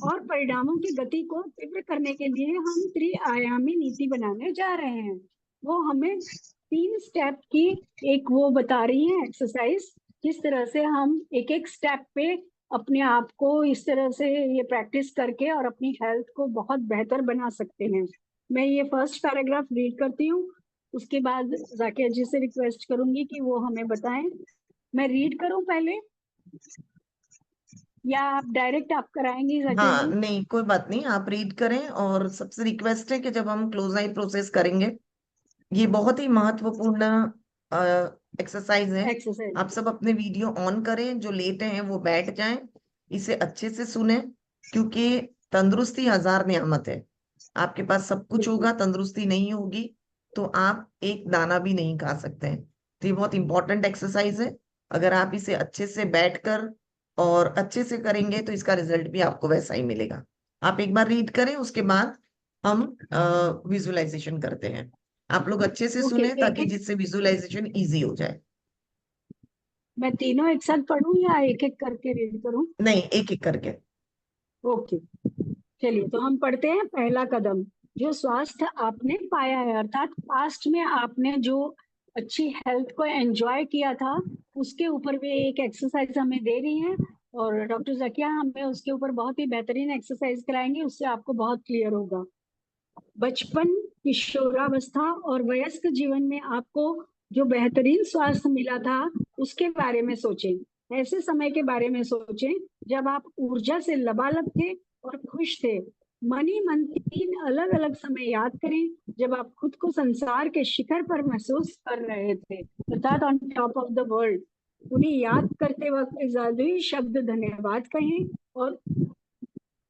और परिणामों की गति को तीव्र करने के लिए हम त्रिआयामी नीति बनाने जा रहे हैं। वो हमें 3 स्टेप की एक वो बता रही है एक्सरसाइज, किस तरह से हम एक एक स्टेप पे अपने आप को इस तरह से ये प्रैक्टिस करके और अपनी हेल्थ को बहुत बेहतर बना सकते हैं। मैं ये फर्स्ट पैराग्राफ रीड करती हूँ, उसके बाद जाकिया जी से रिक्वेस्ट करूंगी कि वो हमें बताएं। मैं रीड करूं पहले या आप डायरेक्ट आप कराएंगी जाकिया हाँ, जी? नहीं कोई बात नहीं, आप रीड करें। और सबसे रिक्वेस्ट है कि जब हम क्लोज आई प्रोसेस करेंगे, ये बहुत ही महत्वपूर्ण एक्सरसाइज है। एक्सरसाइज। आप सब अपने वीडियो ऑन करें, जो लेटे हैं वो बैठ जाएं, इसे अच्छे से सुने, क्योंकि तंदुरुस्ती हजार नियामत है। आपके पास सब कुछ बिल्कुल। होगा, तंदुरुस्ती नहीं होगी तो आप एक दाना भी नहीं खा सकते हैं। तो ये बहुत इंपॉर्टेंट एक्सरसाइज है। अगर आप इसे अच्छे से बैठकर और अच्छे से करेंगे तो इसका रिजल्ट भी आपको वैसा ही मिलेगा। आप एक बार रीड करें, उसके बाद हम विजुअलाइजेशन करते हैं। आप लोग अच्छे से ओके, सुने एक ताकि एक जिससे विजुअलाइजेशन इजी हो जाए। मैं तीनों एक साथ पढ़ूं या एक एक करके रीड करूं? नहीं, एक एक करके। ओके, चलिए तो हम पढ़ते हैं पहला कदम। जो स्वास्थ्य आपने पाया है, अर्थात पास्ट में आपने जो अच्छी हेल्थ को एंजॉय किया था, उसके ऊपर भी एक एक्सरसाइज हमें दे रही है। और डॉक्टर जकिया हमें उसके ऊपर बहुत ही बेहतरीन एक्सरसाइज कराएंगे, उससे आपको बहुत क्लियर होगा। बचपन, किशोरावस्था और वयस्क जीवन में आपको जो बेहतरीन स्वास्थ्य मिला था, उसके बारे में सोचें। ऐसे समय के बारे में सोचें जब आप ऊर्जा से लबालब थे और खुश थे। मन ही मन 3 अलग अलग समय याद करें जब आप खुद को संसार के शिखर पर महसूस कर रहे थे, अर्थात on top of the world. उन्हें याद करते वक्त जादुई शब्द धन्यवाद कहें और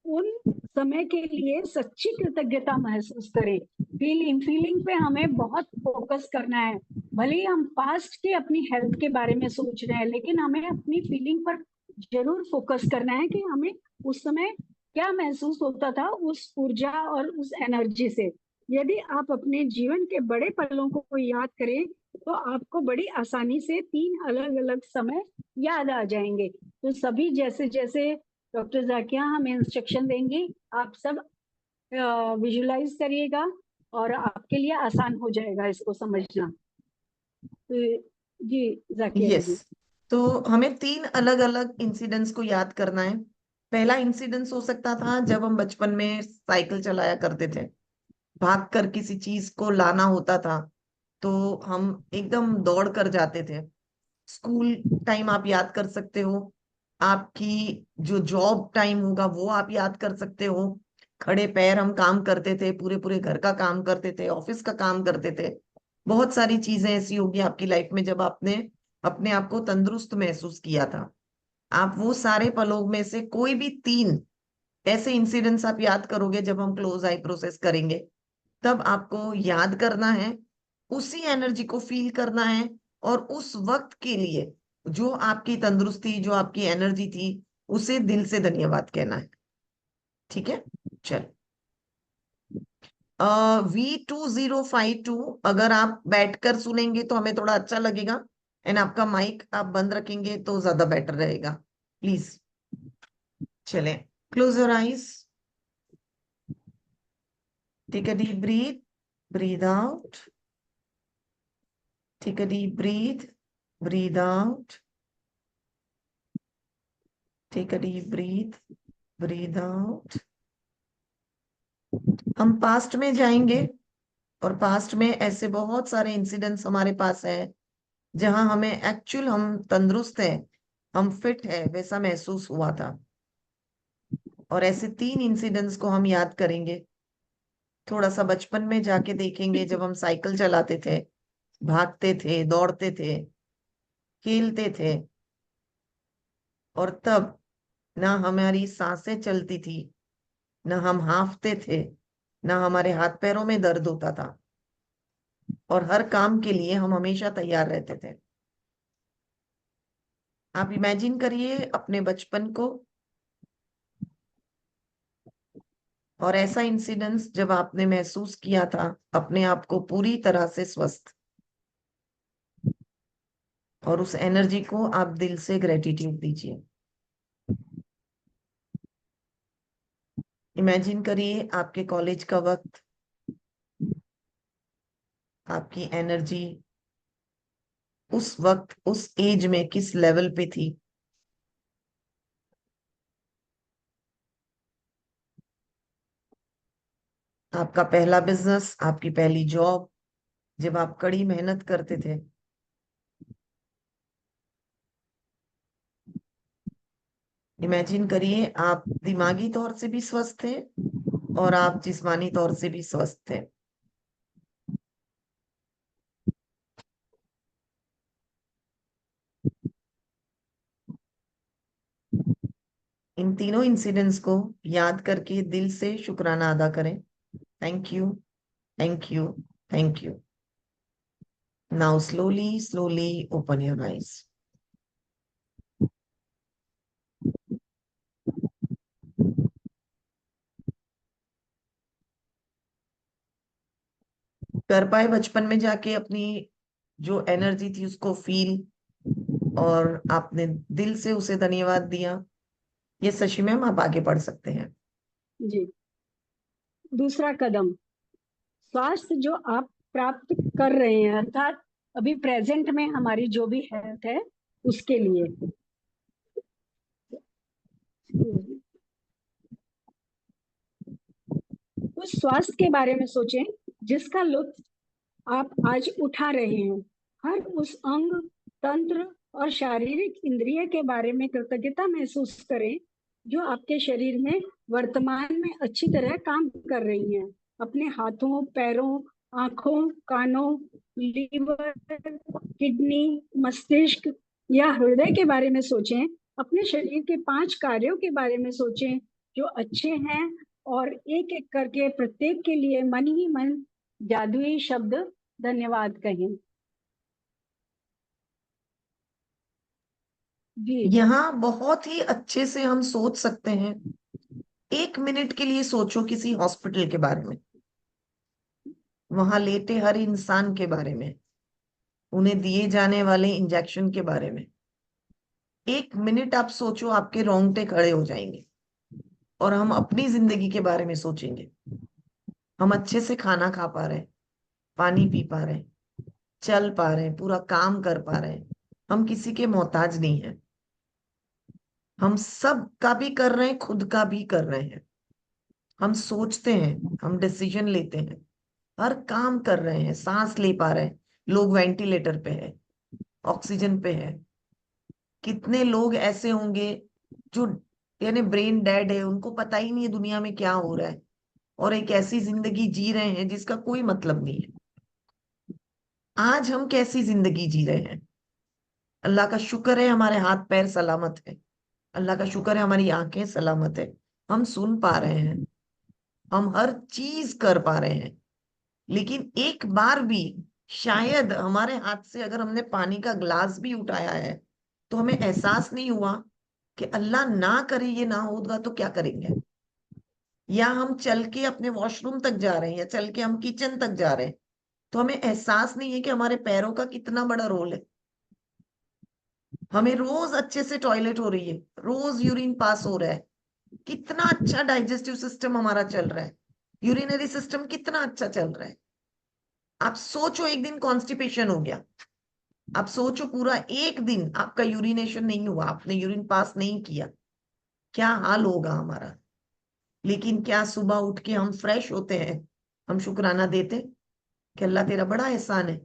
उन समय के लिए सच्ची कृतज्ञता महसूस करें। फीलिंग पे हमें बहुत फोकस करना है। भले ही हम पास्ट के अपनी हेल्थ के बारे में सोच रहे हैं, लेकिन हमें अपनी फीलिंग पर जरूर फोकस करना है कि हमें उस समय क्या महसूस होता था, उस ऊर्जा और उस एनर्जी से। यदि आप अपने जीवन के बड़े पलों को याद करें तो आपको बड़ी आसानी से 3 अलग अलग समय याद आ जाएंगे। तो सभी जैसे जैसे डॉक्टर जाकिया हमें इंस्ट्रक्शन देंगी, आप सब विजुलाइज करिएगा और आपके लिए आसान हो जाएगा इसको समझना। तो जी, जाकिया यस, जी। तो हमें 3 अलग अलग इंसिडेंट्स को याद करना है। पहला इंसिडेंस हो सकता था जब हम बचपन में साइकिल चलाया करते थे, भाग कर किसी चीज को लाना होता था तो हम एकदम दौड़ कर जाते थे। स्कूल टाइम आप याद कर सकते हो, आपकी जो जॉब टाइम होगा वो आप याद कर सकते हो। खड़े पैर हम काम करते थे, पूरे पूरे घर का काम करते थे, ऑफिस का काम करते थे। बहुत सारी चीजें ऐसी होगी आपकी लाइफ में जब आपने अपने आप को तंदुरुस्त महसूस किया था। आप वो सारे पलों में से कोई भी 3 ऐसे इंसिडेंट्स आप याद करोगे जब हम क्लोज आई प्रोसेस करेंगे, तब आपको याद करना है, उसी एनर्जी को फील करना है, और उस वक्त के लिए जो आपकी तंदुरुस्ती, जो आपकी एनर्जी थी, उसे दिल से धन्यवाद कहना है। ठीक है, चल। V2052, अगर आप बैठकर सुनेंगे तो हमें थोड़ा अच्छा लगेगा, एंड आपका माइक आप बंद रखेंगे तो ज्यादा बेटर रहेगा। प्लीज चलें, close your eyes, take a deep breath, breathe out, take a deep breath, breathe out, take a deep breath, breathe out. हम पास्ट में जाएंगे, और पास्ट में ऐसे बहुत सारे इंसिडेंट्स हमारे पास है जहां हमें एक्चुअल हम तंदुरुस्त है, हम फिट है वैसा महसूस हुआ था। और ऐसे 3 इंसिडेंट्स को हम याद करेंगे। थोड़ा सा बचपन में जाके देखेंगे जब हम साइकिल चलाते थे, भागते थे, दौड़ते थे, खेलते थे, और तब ना हमारी सांसें चलती थी, ना हम हांफते थे, ना हमारे हाथ पैरों में दर्द होता था, और हर काम के लिए हम हमेशा तैयार रहते थे। आप इमेजिन करिए अपने बचपन को, और ऐसा इंसिडेंस जब आपने महसूस किया था अपने आप को पूरी तरह से स्वस्थ, और उस एनर्जी को आप दिल से ग्रेटिट्यूड दीजिए। इमेजिन करिए आपके कॉलेज का वक्त, आपकी एनर्जी उस वक्त उस एज में किस लेवल पे थी। आपका पहला बिजनेस, आपकी पहली जॉब, जब आप कड़ी मेहनत करते थे। इमेजिन करिए आप दिमागी तौर से भी स्वस्थ थे और आप जिस्मानी तौर से भी स्वस्थ थे। इन तीनों इंसिडेंट्स को याद करके दिल से शुक्राना अदा करें। Thank you, thank you, thank you. Now slowly slowly open your eyes. कर पाए बचपन में जाके अपनी जो एनर्जी थी उसको फील, और आपने दिल से उसे धन्यवाद दिया। ये शशि मैम आप आगे बढ़ सकते हैं। जी। दूसरा कदम, स्वास्थ्य जो आप प्राप्त कर रहे हैं, अर्थात अभी प्रेजेंट में हमारी जो भी हेल्थ है उसके लिए उस स्वास्थ्य के बारे में सोचें जिसका लुत्फ आप आज उठा रहे हैं। हर उस अंग, तंत्र और शारीरिक इंद्रिय के बारे में कृतज्ञता महसूस करें जो आपके शरीर में वर्तमान में अच्छी तरह काम कर रही हैं। अपने हाथों, पैरों, आंखों, कानों, लीवर, किडनी, मस्तिष्क या हृदय के बारे में सोचें। अपने शरीर के 5 कार्यों के बारे में सोचें जो अच्छे हैं, और एक एक करके प्रत्येक के लिए मन ही मन जादुई शब्द धन्यवाद कहें। जी। यहाँ बहुत ही अच्छे से हम सोच सकते हैं। 1 मिनट के लिए सोचो किसी हॉस्पिटल के बारे में, वहां लेटे हर इंसान के बारे में, उन्हें दिए जाने वाले इंजेक्शन के बारे में। 1 मिनट आप सोचो, आपके रोंगटे खड़े हो जाएंगे। और हम अपनी जिंदगी के बारे में सोचेंगे। हम अच्छे से खाना खा पा रहे हैं, पानी पी पा रहे हैं, चल पा रहे हैं, पूरा काम कर पा रहे हैं। हम किसी के मोहताज नहीं है। हम सब का भी कर रहे हैं, खुद का भी कर रहे हैं। हम सोचते हैं, हम डिसीजन लेते हैं, हर काम कर रहे हैं, सांस ले पा रहे हैं। लोग वेंटिलेटर पे है, ऑक्सीजन पे है। कितने लोग ऐसे होंगे जो यानी ब्रेन डेड है, उनको पता ही नहीं है दुनिया में क्या हो रहा है, और एक ऐसी जिंदगी जी रहे हैं जिसका कोई मतलब नहीं है। आज हम कैसी जिंदगी जी रहे हैं? अल्लाह का शुक्र है हमारे हाथ पैर सलामत है। अल्लाह का शुक्र है हमारी आंखें सलामत है। हम सुन पा रहे हैं, हम हर चीज कर पा रहे हैं। लेकिन एक बार भी शायद हमारे हाथ से अगर हमने पानी का ग्लास भी उठाया है तो हमें एहसास नहीं हुआ कि अल्लाह ना करे ये ना होगा तो क्या करेंगे। या हम चल के अपने वॉशरूम तक जा रहे हैं, या चल के हम किचन तक जा रहे हैं, तो हमें एहसास नहीं है कि हमारे पैरों का कितना बड़ा रोल है। हमें रोज अच्छे से टॉयलेट हो रही है, रोज यूरिन पास हो रहा है, कितना अच्छा डाइजेस्टिव सिस्टम हमारा चल रहा है, यूरिनरी सिस्टम कितना अच्छा चल रहा है। आप सोचो एक दिन कॉन्स्टिपेशन हो गया, आप सोचो पूरा एक दिन आपका यूरिनेशन नहीं हुआ, आपने यूरिन पास नहीं किया, क्या हाल होगा हमारा। लेकिन क्या सुबह उठ के हम फ्रेश होते हैं, हम शुक्राना देते कि अल्लाह तेरा बड़ा एहसान है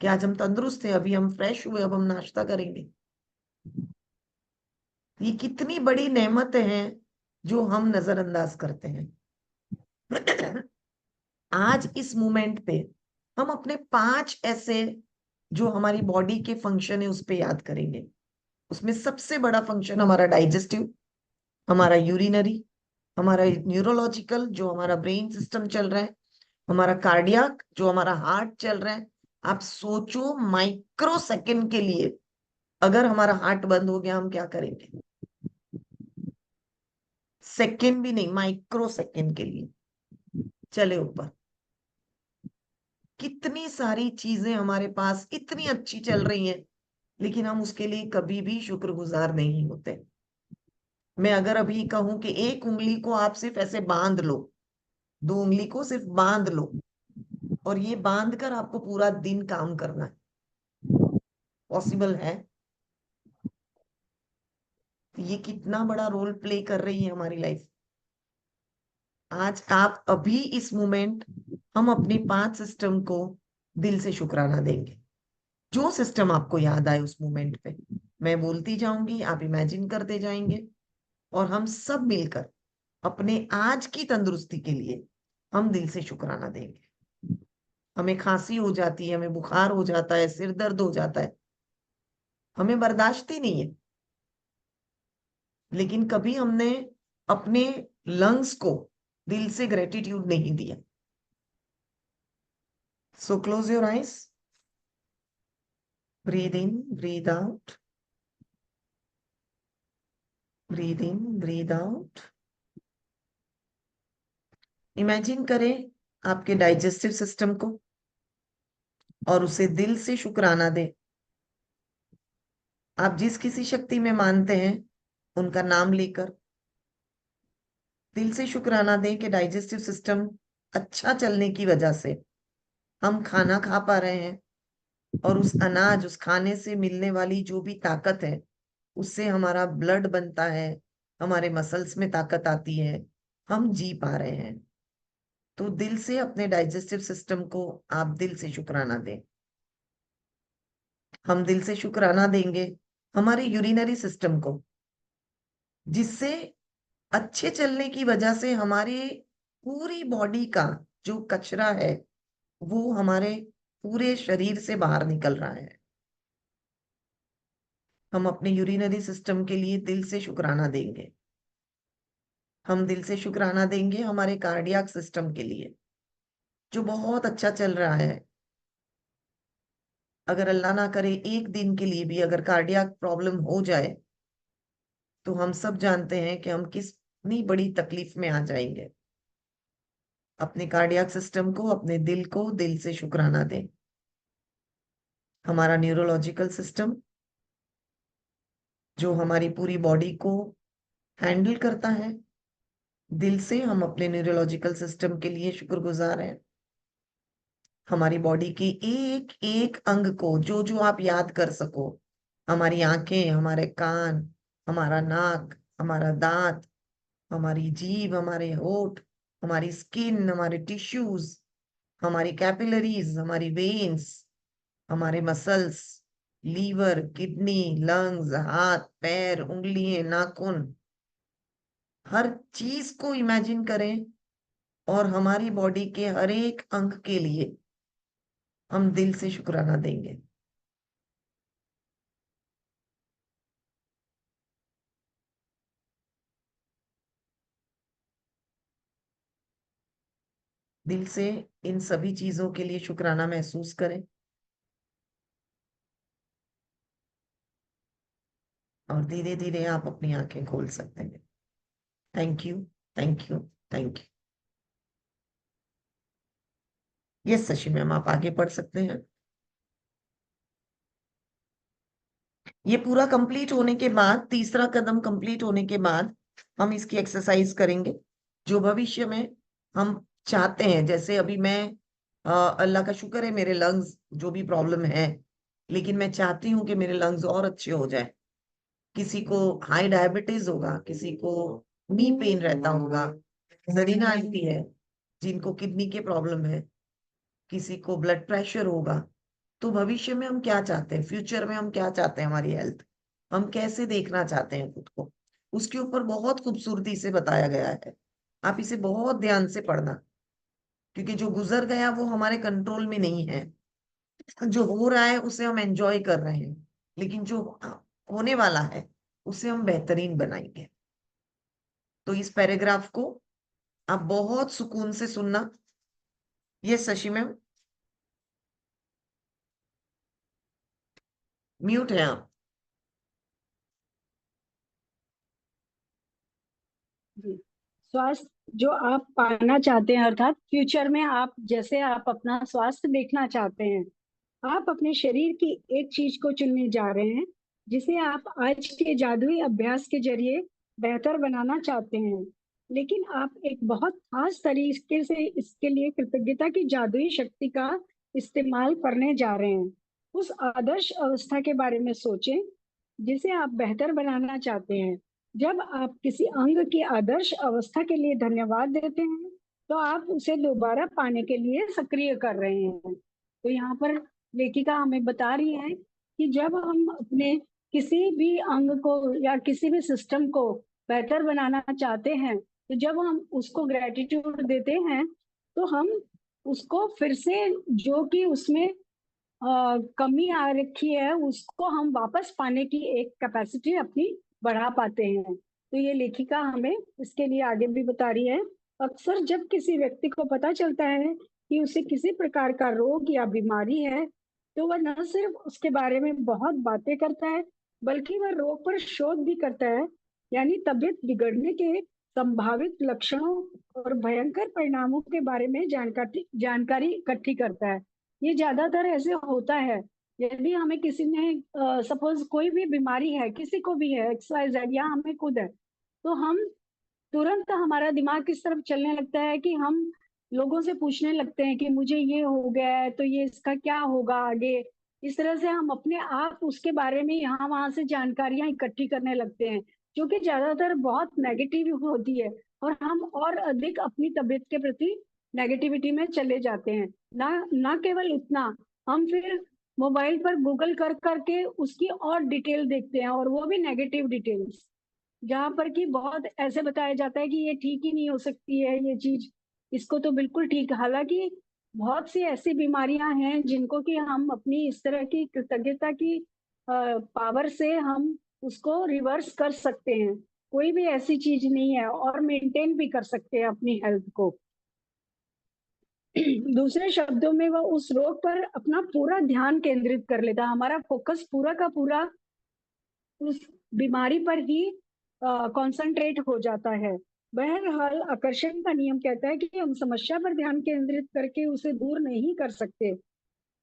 कि आज हम तंदुरुस्त थे, अभी हम फ्रेश हुए, अब हम नाश्ता करेंगे। ये कितनी बड़ी नेमतें हैं जो हम नजरअंदाज करते हैं। आज इस मोमेंट पे हम अपने 5 ऐसे जो हमारी बॉडी के फंक्शन है उस पे याद करेंगे। उसमें सबसे बड़ा फंक्शन हमारा डाइजेस्टिव, हमारा यूरिनरी, हमारा न्यूरोलॉजिकल जो हमारा ब्रेन सिस्टम चल रहा है, हमारा कार्डियक जो हमारा हार्ट चल रहा है। आप सोचो माइक्रो सेकंड के लिए अगर हमारा हार्ट बंद हो गया हम क्या करेंगे। सेकंड भी नहीं, माइक्रो सेकंड के लिए चले ऊपर। कितनी सारी चीजें हमारे पास इतनी अच्छी चल रही हैं, लेकिन हम उसके लिए कभी भी शुक्रगुजार नहीं होते। मैं अगर अभी कहूं कि एक उंगली को आप सिर्फ ऐसे बांध लो, 2 उंगली को सिर्फ बांध लो, और ये बांध कर आपको पूरा दिन काम करना है, पॉसिबल है? तो ये कितना बड़ा रोल प्ले कर रही है हमारी लाइफ। आज आप अभी इस मोमेंट हम अपनी 5 सिस्टम को दिल से शुक्राना देंगे। जो सिस्टम आपको याद आए उस मोमेंट पे मैं बोलती जाऊंगी, आप इमेजिन करते जाएंगे, और हम सब मिलकर अपने आज की तंदुरुस्ती के लिए हम दिल से शुक्राना देंगे। हमें खांसी हो जाती है, हमें बुखार हो जाता है, सिर दर्द हो जाता है, हमें बर्दाश्त ही नहीं है। लेकिन कभी हमने अपने लंग्स को दिल से ग्रेटिट्यूड नहीं दिया। So close your eyes, breathe in, breathe out, breathe in, breathe out. Imagine करें आपके डाइजेस्टिव सिस्टम को, और उसे दिल से शुक्राना दें। आप जिस किसी शक्ति में मानते हैं उनका नाम लेकर दिल से शुक्राना दें कि डाइजेस्टिव सिस्टम अच्छा चलने की वजह से हम खाना खा पा रहे हैं, और उस अनाज, उस खाने से मिलने वाली जो भी ताकत है, उससे हमारा ब्लड बनता है, हमारे मसल्स में ताकत आती है, हम जी पा रहे हैं। तो दिल से अपने डाइजेस्टिव सिस्टम को आप दिल से शुक्राना दें। हम दिल से शुक्राना देंगे हमारे यूरिनरी सिस्टम को, जिससे अच्छे चलने की वजह से हमारे पूरी बॉडी का जो कचरा है वो हमारे पूरे शरीर से बाहर निकल रहा है। हम अपने यूरिनरी सिस्टम के लिए दिल से शुक्राना देंगे। हम दिल से शुक्राना देंगे हमारे कार्डियक सिस्टम के लिए, जो बहुत अच्छा चल रहा है। अगर अल्लाह ना करे एक दिन के लिए भी अगर कार्डियक प्रॉब्लम हो जाए, तो हम सब जानते हैं कि हम कितनी बड़ी तकलीफ में आ जाएंगे। अपने कार्डियक सिस्टम को, अपने दिल को दिल से शुक्राना दें। हमारा न्यूरोलॉजिकल सिस्टम, जो हमारी पूरी बॉडी को हैंडल करता है, दिल से हम अपने न्यूरोलॉजिकल सिस्टम के लिए शुक्रगुजार हैं। हमारी बॉडी के एक एक अंग को, जो जो आप याद कर सको, हमारी आंखें, हमारे कान, हमारा नाक, हमारा दांत, हमारी जीभ, हमारे होठ, हमारी स्किन, हमारे टिश्यूज, हमारी कैपिलरीज, हमारी वेन्स, हमारे मसल्स, लीवर, किडनी, लंग्स, हाथ, पैर, उंगलियां, नाखून, हर चीज को इमेजिन करें, और हमारी बॉडी के हर एक अंग के लिए हम दिल से शुक्राना देंगे। दिल से इन सभी चीजों के लिए शुक्राना महसूस करें, और धीरे धीरे आप अपनी आंखें खोल सकते हैं। Thank you, thank you, thank you. Yes Shashi ma'am, आप आगे पढ़ सकते हैं। ये पूरा कंप्लीट होने के बाद, तीसरा कदम कंप्लीट होने के बाद, हम इसकी एक्सरसाइज करेंगे जो भविष्य में हम चाहते हैं। जैसे अभी मैं अल्लाह का शुक्र है मेरे लंग्स जो भी प्रॉब्लम है, लेकिन मैं चाहती हूँ कि मेरे लंग्स और अच्छे हो जाए। किसी को हाई डायबिटीज होगा, किसी को नी पेन रहता होगा, जरीना आंटी है जिनको किडनी के प्रॉब्लम है, किसी को ब्लड प्रेशर होगा। तो भविष्य में हम क्या चाहते हैं, फ्यूचर में हम क्या चाहते हैं, हमारी हेल्थ, हम कैसे देखना चाहते हैं खुद को, उसके ऊपर बहुत खूबसूरती से बताया गया है। आप इसे बहुत ध्यान से पढ़ना, क्योंकि जो गुजर गया वो हमारे कंट्रोल में नहीं है। जो हो रहा है उसे हम एंजॉय कर रहे हैं, लेकिन जो होने वाला है उसे हम बेहतरीन बनाएंगे। तो इस पैराग्राफ को आप बहुत सुकून से सुनना। ये शशि मैम, म्यूट है आप। जी। स्वास्थ्य जो आप पाना चाहते हैं, अर्थात फ्यूचर में आप जैसे आप अपना स्वास्थ्य देखना चाहते हैं, आप अपने शरीर की एक चीज को चुनने जा रहे हैं जिसे आप आज के जादुई अभ्यास के जरिए बेहतर बनाना चाहते हैं। लेकिन आप एक बहुत खास तरीके से इसके लिए कृतज्ञता की जादुई शक्ति का इस्तेमाल करने जा रहे हैं। उस आदर्श अवस्था के बारे में सोचें जिसे आप बेहतर बनाना चाहते हैं। जब आप किसी अंग की आदर्श अवस्था के लिए धन्यवाद देते हैं, तो आप उसे दोबारा पाने के लिए सक्रिय कर रहे हैं। तो यहाँ पर लेखिका हमें बता रही है कि जब हम अपने किसी भी अंग को या किसी भी सिस्टम को बेहतर बनाना चाहते हैं, तो जब हम उसको ग्रेटिट्यूड देते हैं, तो हम उसको फिर से, जो कि उसमें कमी आ रखी है, उसको हम वापस पाने की एक कैपेसिटी अपनी बढ़ा पाते हैं। तो ये लेखिका हमें इसके लिए आगे भी बता रही है। अक्सर जब किसी व्यक्ति को पता चलता है कि उसे किसी प्रकार का रोग या बीमारी है, तो वह न सिर्फ उसके बारे में बहुत बातें करता है, बल्कि वह रोग पर शोध भी करता है, यानी तबीयत बिगड़ने के संभावित लक्षणों और भयंकर परिणामों के बारे में जानकारी जानकारी इकट्ठी करता है। ये ज्यादातर ऐसे होता है, यदि हमें किसी ने सपोज कोई भी बीमारी है, किसी को भी है, XYZ, या हमें खुद है, तो हम तुरंत हमारा दिमाग किस तरफ चलने लगता है कि हम लोगों से पूछने लगते हैं कि मुझे ये हो गया है तो ये इसका क्या होगा आगे। इस तरह से हम अपने आप उसके बारे में यहाँ वहां से जानकारियां इकट्ठी करने लगते हैं, जो कि ज्यादातर बहुत नेगेटिव होती है, और हम और अधिक अपनी तबीयत के प्रति नेगेटिविटी में चले जाते हैं। ना ना केवल इतना, हम फिर मोबाइल पर गूगल कर करके उसकी और डिटेल देखते हैं, और वो भी नेगेटिव डिटेल्स, जहां पर कि बहुत ऐसे बताया जाता है कि ये ठीक ही नहीं हो सकती है ये चीज, इसको तो बिल्कुल ठीक। हालांकि बहुत सी ऐसी बीमारियां हैं जिनको कि हम अपनी इस तरह की कृतज्ञता की पावर से हम उसको रिवर्स कर सकते हैं। कोई भी ऐसी चीज नहीं है, और मेंटेन भी कर सकते हैं अपनी हेल्थ को। दूसरे शब्दों में वह उस रोग पर अपना पूरा ध्यान केंद्रित कर लेता है, हमारा फोकस पूरा का पूरा उस बीमारी पर ही कंसंट्रेट हो जाता है। बहरहाल आकर्षण का नियम कहता है कि हम समस्या पर ध्यान केंद्रित करके उसे दूर नहीं कर सकते,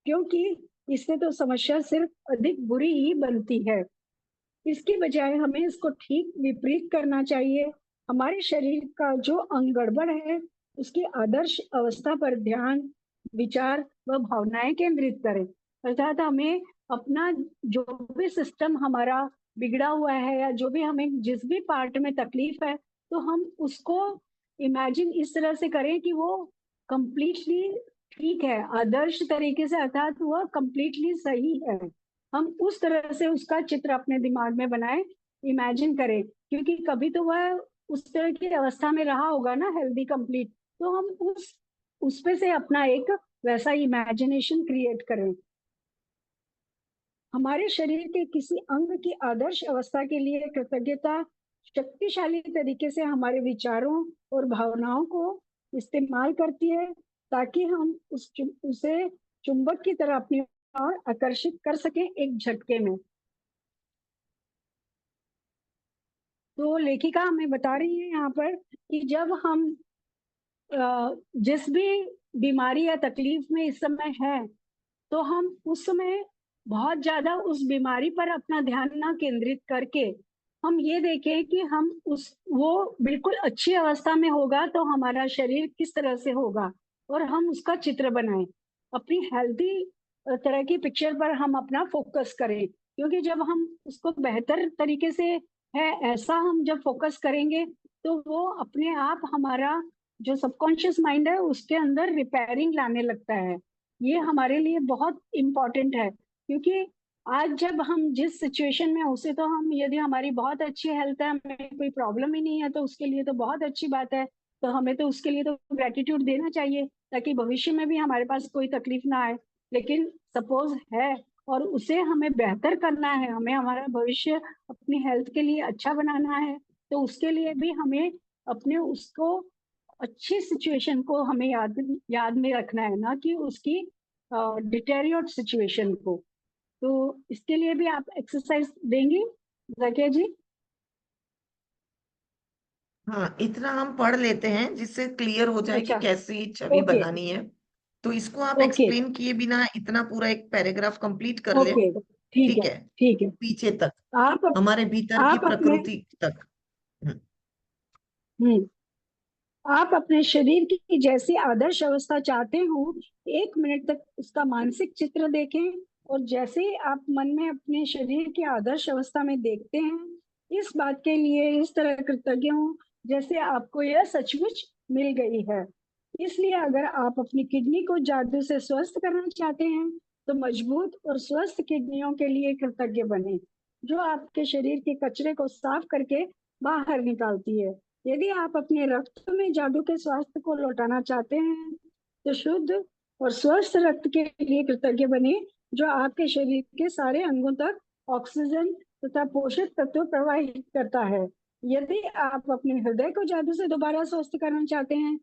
क्योंकि इससे तो समस्या सिर्फ अधिक बुरी ही बनती है। इसकी बजाय हमें इसको ठीक विपरीत करना चाहिए। हमारे शरीर का जो अंग गड़बड़ है उसकी आदर्श अवस्था पर ध्यान, विचार व भावनाएं केंद्रित करें। अर्थात हमें अपना जो भी सिस्टम हमारा बिगड़ा हुआ है, या जो भी हमें जिस भी पार्ट में तकलीफ है, तो हम उसको इमेजिन इस तरह से करें कि वो कंप्लीटली ठीक है, आदर्श तरीके से, अर्थात वह कंप्लीटली सही है। हम उस तरह से उसका चित्र अपने दिमाग में बनाए, इमेजिन करें, क्योंकि कभी तो वह उस तरह की अवस्था में रहा होगा ना, हेल्दी कंप्लीट। तो हम उस पे से अपना एक वैसा इमेजिनेशन क्रिएट करें। हमारे शरीर के किसी अंग की आदर्श अवस्था के लिए कृतज्ञता शक्तिशाली तरीके से हमारे विचारों और भावनाओं को इस्तेमाल करती है, ताकि हम उसे चुंबक की तरह अपनी ओर आकर्षित कर सकें एक झटके में। तो लेखिका हमें बता रही है यहाँ पर कि जब हम जिस भी बीमारी या तकलीफ में इस समय है, तो हम उस समय बहुत ज्यादा उस बीमारी पर अपना ध्यान ना केंद्रित करके हम ये देखें कि हम उस वो बिल्कुल अच्छी अवस्था में होगा तो हमारा शरीर किस तरह से होगा, और हम उसका चित्र बनाएं। अपनी हेल्थी तरह की पिक्चर पर हम अपना फोकस करें, क्योंकि जब हम उसको बेहतर तरीके से है ऐसा हम जब फोकस करेंगे, तो वो अपने आप हमारा जो सबकॉन्शियस माइंड है उसके अंदर रिपेयरिंग लाने लगता है। ये हमारे लिए बहुत इम्पोर्टेंट है, क्योंकि आज जब हम जिस सिचुएशन में उसे तो हम, यदि हमारी बहुत अच्छी हेल्थ है, हमें कोई प्रॉब्लम ही नहीं है, तो उसके लिए तो बहुत अच्छी बात है। तो हमें तो उसके लिए तो ग्रेटिट्यूड देना चाहिए, ताकि भविष्य में भी हमारे पास कोई तकलीफ ना आए। लेकिन सपोज है और उसे हमें बेहतर करना है, हमें हमारा भविष्य अपनी हेल्थ के लिए अच्छा बनाना है, तो उसके लिए भी हमें अपने उसको अच्छी सिचुएशन को हमें याद में रखना है, ना कि उसकी डिटेरियोरेट सिचुएशन को। तो इसके लिए भी आप एक्सरसाइज देंगे जाकिया जी? हाँ, इतना हम पढ़ लेते हैं जिससे क्लियर हो जाए कि अच्छा। कैसी छवि ओके। बनानी है। तो इसको आप ओके। एक्सप्लेन किए बिना इतना पूरा एक पैराग्राफ कंप्लीट कर ले। ओके। ठीक ठीक है। है, ठीक है। पीछे तक, आप हमारे भीतर की आप अपने प्रकृति तक। हम्म, हम्म आप अपने शरीर की जैसी आदर्श अवस्था चाहते हो, 1 मिनट तक उसका मानसिक चित्र देखें। और जैसे ही आप मन में अपने शरीर की आदर्श अवस्था में देखते हैं, इस बात के लिए इस तरह कृतज्ञ हो जैसे आपको यह सचमुच मिल गई है। इसलिए अगर आप अपनी किडनी को जादू से स्वस्थ करना चाहते हैं, तो मजबूत और स्वस्थ किडनियों के लिए कृतज्ञ बने, जो आपके शरीर के कचरे को साफ करके बाहर निकालती है। यदि आप अपने रक्त में जादू के स्वास्थ्य को लौटाना चाहते हैं, तो शुद्ध और स्वस्थ रक्त के लिए कृतज्ञ बने, जो आपके शरीर के सारे अंगों तक ऑक्सीजन तथा पोषक तत्व प्रवाहित करता है। यदि आप अपने हृदय को जादू से दोबारा स्वस्थ करना चाहते हैं,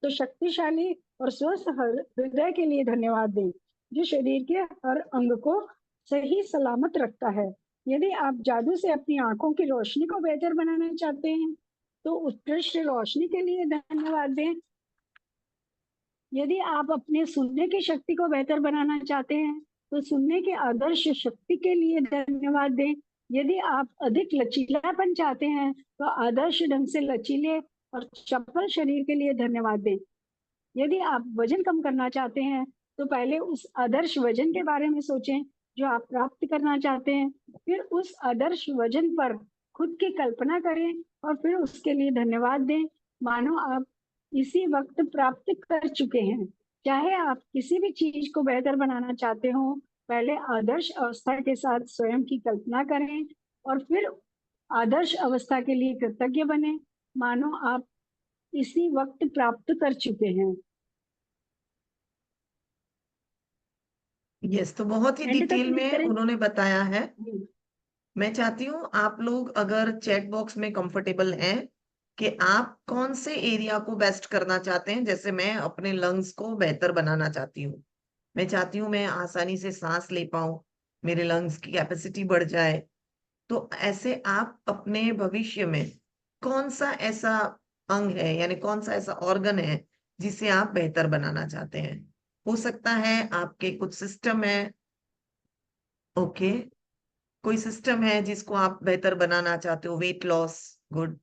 तो शक्तिशाली और स्वस्थ हृदय के लिए धन्यवाद दें, जो शरीर के हर अंग को सही सलामत रखता है। यदि आप जादू से अपनी आंखों की रोशनी को बेहतर बनाना चाहते हैं, तो उत्कृष्ट रोशनी के लिए धन्यवाद दें। यदि आप अपने सुनने की शक्ति को बेहतर बनाना चाहते हैं, तो सुनने की आदर्श शक्ति के लिए धन्यवाद दें। यदि आप अधिक लचीलापन चाहते हैं तो आदर्श ढंग से लचीले और चपल शरीर के लिए धन्यवाद दें। यदि आप वजन कम करना चाहते हैं तो पहले उस आदर्श वजन के बारे में सोचें जो आप प्राप्त करना चाहते हैं। फिर उस आदर्श वजन पर खुद की कल्पना करें और फिर उसके लिए धन्यवाद दें, मानो आप इसी वक्त प्राप्त कर चुके हैं। चाहे आप किसी भी चीज को बेहतर बनाना चाहते हो, पहले आदर्श अवस्था के साथ स्वयं की कल्पना करें और फिर आदर्श अवस्था के लिए कृतज्ञ बने, मानो आप इसी वक्त प्राप्त कर चुके हैं। यस, तो बहुत ही एंड तक डिटेल क्लिक में करें। उन्होंने बताया है। हम्म, मैं चाहती हूँ आप लोग अगर चैट बॉक्स में कंफर्टेबल हैं कि आप कौन से एरिया को बेस्ट करना चाहते हैं। जैसे मैं अपने लंग्स को बेहतर बनाना चाहती हूँ, मैं चाहती हूँ मैं आसानी से सांस ले पाऊं, मेरे लंग्स की कैपेसिटी बढ़ जाए। तो ऐसे आप अपने भविष्य में कौन सा ऐसा अंग है, यानी कौन सा ऐसा ऑर्गन है जिसे आप बेहतर बनाना चाहते हैं। हो सकता है आपके कुछ सिस्टम है, ओके, कोई सिस्टम है जिसको आप बेहतर बनाना चाहते हो, वेट लॉस, गुड।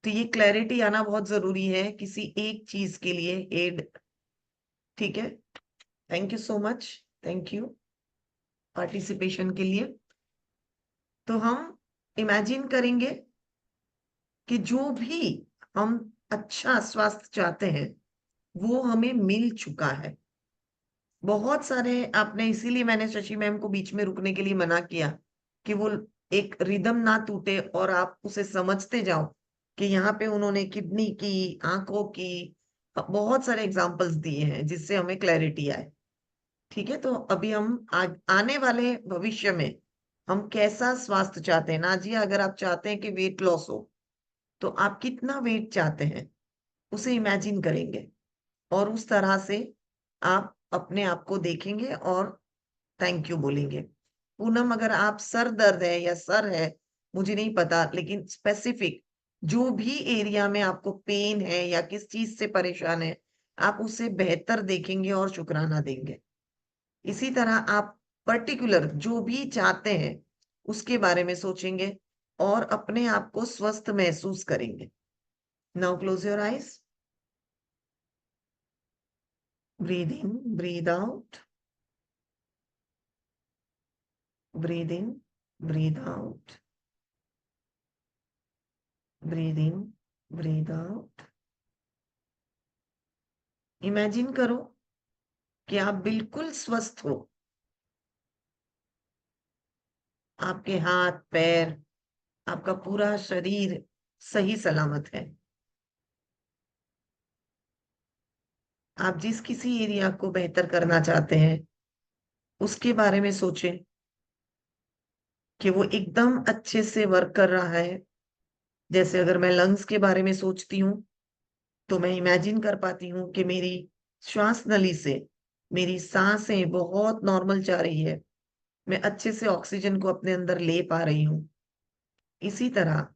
तो ये क्लैरिटी आना बहुत जरूरी है किसी एक चीज के लिए, एड। ठीक है, thank you so much, thank you participation के लिए। तो हम इमेजिन करेंगे कि जो भी हम अच्छा स्वास्थ्य चाहते हैं वो हमें मिल चुका है। बहुत सारे आपने, इसीलिए मैंने शशि मैम को बीच में रुकने के लिए मना किया कि वो एक रिदम ना टूटे और आप उसे समझते जाओ कि यहाँ पे उन्होंने किडनी की, आंखों की, बहुत सारे एग्जांपल्स दिए हैं जिससे हमें क्लैरिटी आए। ठीक है, तो अभी हम आने वाले भविष्य में हम कैसा स्वास्थ्य चाहते हैं। नाजिया, अगर आप चाहते हैं कि वेट लॉस हो तो आप कितना वेट चाहते हैं उसे इमेजिन करेंगे और उस तरह से आप अपने आप को देखेंगे और थैंक यू बोलेंगे। पूनम, अगर आप सर दर्द है या सर है, मुझे नहीं पता, लेकिन स्पेसिफिक जो भी एरिया में आपको पेन है या किस चीज से परेशान है, आप उसे बेहतर देखेंगे और शुक्राना देंगे। इसी तरह आप पर्टिकुलर जो भी चाहते हैं उसके बारे में सोचेंगे और अपने आप को स्वस्थ महसूस करेंगे। Now close your eyes, breathe in, breathe out, breathe in, breathe out, breathe in, breathe out. Imagine करो कि आप बिल्कुल स्वस्थ हो, आपके हाथ पैर, आपका पूरा शरीर सही सलामत है। आप जिस किसी एरिया को बेहतर करना चाहते हैं उसके बारे में सोचें कि वो एकदम अच्छे से वर्क कर रहा है। जैसे अगर मैं लंग्स के बारे में सोचती हूँ तो मैं इमेजिन कर पाती हूँ कि मेरी श्वास नली से मेरी सांसें बहुत नॉर्मल जा रही है, मैं अच्छे से ऑक्सीजन को अपने अंदर ले पा रही हूँ। इसी तरह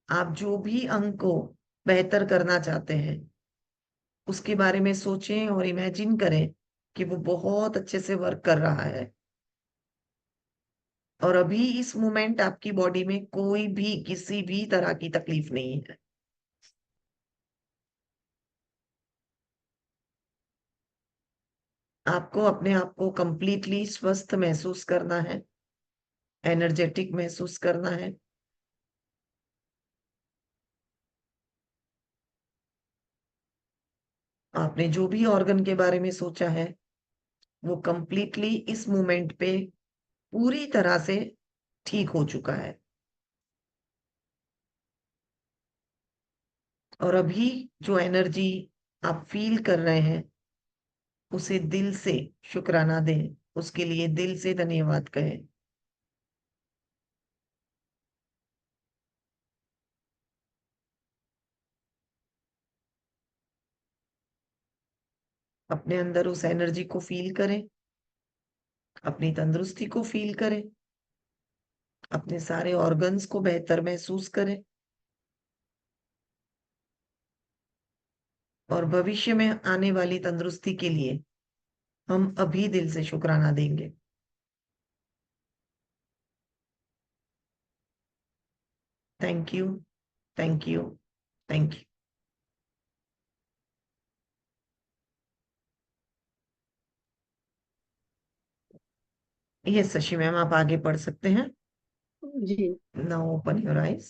आप जो भी अंग को बेहतर करना चाहते हैं उसके बारे में सोचें और इमेजिन करें कि वो बहुत अच्छे से वर्क कर रहा है। और अभी इस मोमेंट आपकी बॉडी में कोई भी किसी भी तरह की तकलीफ नहीं है। आपको अपने आप को कंप्लीटली स्वस्थ महसूस करना है, एनर्जेटिक महसूस करना है। आपने जो भी ऑर्गन के बारे में सोचा है वो कंप्लीटली इस मोमेंट पे पूरी तरह से ठीक हो चुका है। और अभी जो एनर्जी आप फील कर रहे हैं उसे दिल से शुक्राना दें, उसके लिए दिल से धन्यवाद कहें। अपने अंदर उस एनर्जी को फील करें, अपनी तंदुरुस्ती को फील करें, अपने सारे ऑर्गन्स को बेहतर महसूस करें और भविष्य में आने वाली तंदुरुस्ती के लिए हम अभी दिल से शुक्राना देंगे। Thank you, thank you, thank you. Yes Shashi ma'am, आप आगे पढ़ सकते हैं। जी। Now open your eyes.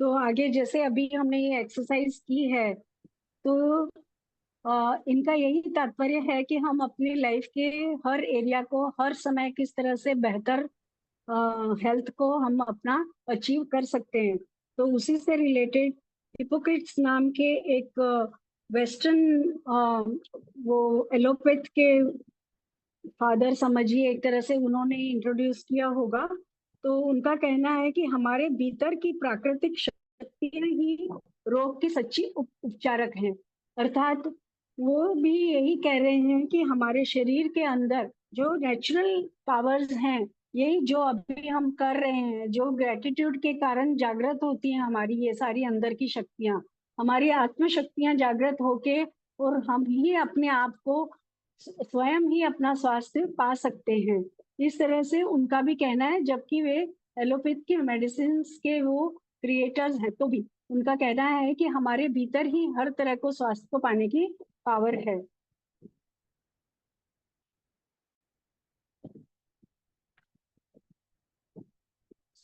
तो आगे जैसे अभी हमने ये एक्सरसाइज की है, तो इनका यही तात्पर्य है कि हम अपनी लाइफ के हर एरिया को हर समय किस तरह से बेहतर हेल्थ को हम अपना अचीव कर सकते हैं। तो उसी से रिलेटेड हिपोक्रेट्स नाम के एक वेस्टर्न वो एलोपैथ के फादर समझिए, एक तरह से उन्होंने इंट्रोड्यूस किया होगा। तो उनका कहना है कि हमारे भीतर की प्राकृतिक शक्तियां ही रोग की सच्ची उपचारक हैं। अर्थात वो भी यही कह रहे हैं कि हमारे शरीर के अंदर जो नेचुरल पावर्स हैं, यही जो अभी हम कर रहे हैं, जो ग्रेटिट्यूड के कारण जागृत होती हैं हमारी ये सारी अंदर की शक्तियां, हमारी आत्म शक्तियां जागृत होके, और हम ही अपने आप को स्वयं ही अपना स्वास्थ्य पा सकते हैं। इस तरह से उनका भी कहना है, जबकि वे एलोपैथ के मेडिसिन के वो क्रिएटर्स हैं, तो भी उनका कहना है कि हमारे भीतर ही हर तरह को स्वास्थ्य को पाने की पावर है।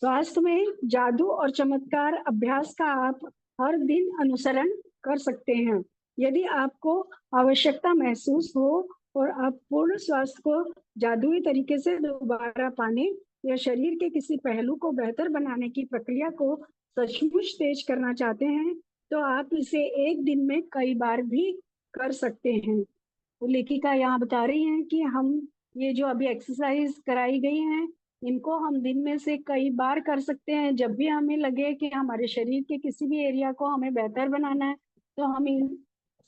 स्वास्थ्य में जादू और चमत्कार अभ्यास का आप हर दिन अनुसरण कर सकते हैं। यदि आपको आवश्यकता महसूस हो और आप पूर्ण स्वास्थ्य को जादुई तरीके से दोबारा पाने या शरीर के किसी पहलू को बेहतर बनाने की प्रक्रिया को सचमुच तेज करना चाहते हैं, तो आप इसे एक दिन में कई बार भी कर सकते हैं। तो लेखिका यहाँ बता रही हैं कि हम ये जो अभी एक्सरसाइज कराई गई हैं, इनको हम दिन में से कई बार कर सकते हैं। जब भी हमें लगे कि हमारे शरीर के किसी भी एरिया को हमें बेहतर बनाना है, तो हम इन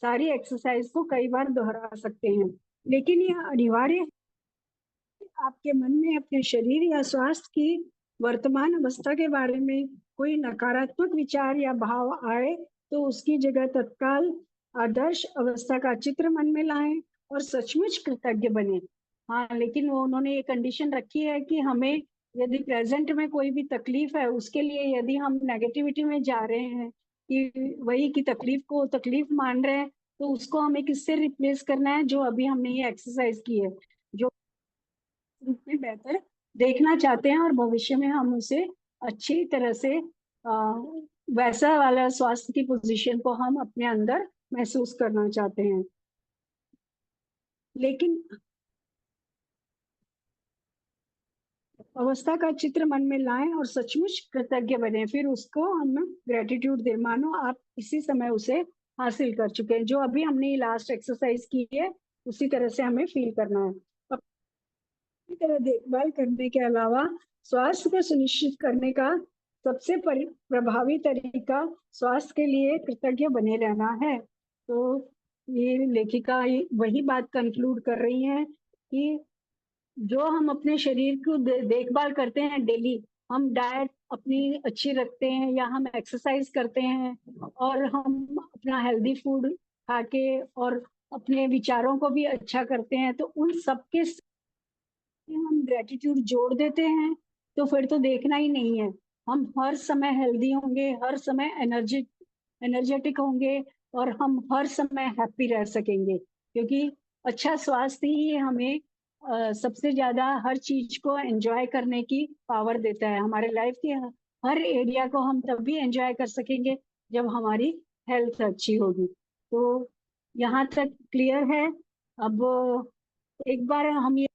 सारी एक्सरसाइज को कई बार दोहरा सकते हैं। लेकिन यह अनिवार्य है कि आपके मन में अपने शरीर या स्वास्थ्य की वर्तमान अवस्था के बारे में कोई नकारात्मक विचार या भाव आए, तो उसकी जगह तत्काल आदर्श अवस्था का चित्र मन में लाएं और सचमुच कृतज्ञ बने। हाँ, लेकिन वो उन्होंने ये कंडीशन रखी है कि हमें यदि प्रेजेंट में कोई भी तकलीफ है, उसके लिए यदि हम नेगेटिविटी में जा रहे हैं कि वही की तकलीफ को तकलीफ मान रहे हैं, तो उसको हमें किससे रिप्लेस करना है, जो अभी हमने ये एक्सरसाइज की है, जो रूप में बेहतर देखना चाहते हैं और भविष्य में हम उसे अच्छी तरह से वैसा वाला स्वास्थ्य की पोजीशन को हम अपने अंदर महसूस करना चाहते हैं। लेकिन अवस्था का चित्र मन में लाएं और सचमुच कृतज्ञ बने, फिर उसको हम ग्रेटिट्यूड दे, मानो आप इसी समय उसे हासिल कर चुके हैं। जो अभी हमने लास्ट एक्सरसाइज की है, उसी तरह से हमें फील करना है। अपनी तरह देखभाल करने के अलावा स्वास्थ्य को सुनिश्चित करने का सबसे प्रभावी तरीका स्वास्थ्य के लिए कृतज्ञ बने रहना है। तो ये लेखिका वही बात कंक्लूड कर रही हैं कि जो हम अपने शरीर को देखभाल करते हैं डेली, हम डाइट अपनी अच्छी रखते हैं या हम एक्सरसाइज करते हैं और हम अपना हेल्दी फूड खा के और अपने विचारों को भी अच्छा करते हैं, तो उन सबके हम ग्रेटिट्यूड जोड़ देते हैं, तो फिर तो देखना ही नहीं है। हम हर समय हेल्दी होंगे, हर समय एनर्जेटिक होंगे, और हम हर समय हैप्पी रह सकेंगे, क्योंकि अच्छा स्वास्थ्य ही हमें सबसे ज्यादा हर चीज को एंजॉय करने की पावर देता है। हमारे लाइफ के हर एरिया को हम तभी एंजॉय कर सकेंगे जब हमारी हेल्थ अच्छी होगी। तो यहाँ तक क्लियर है। अब एक बार हम ये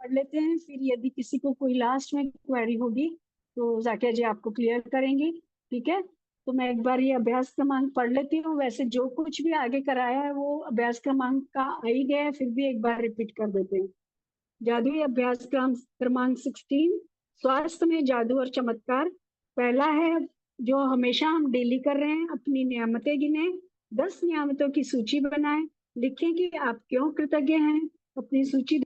पढ़ लेते हैं, फिर यदि किसी को कोई लास्ट में क्वेरी होगी तो जाकिया जी आपको क्लियर करेंगी। ठीक है, तो मैं एक बार ये अभ्यास क्रमांक पढ़ लेती हूँ। वैसे जो कुछ भी आगे कराया है वो अभ्यास क्रमांक का आ ही गया है, फिर भी एक बार रिपीट कर देते हैं। जादुई अभ्यास क्रमांक 16, स्वास्थ्य में जादू और चमत्कार। पहला है, जो हमेशा हम डेली कर रहे हैं, अपनी नियामतें गिने, 10 नियामतों की सूची बनाएं, लिखें कि आप क्यों कृतज्ञ हैं, अपनी सूची,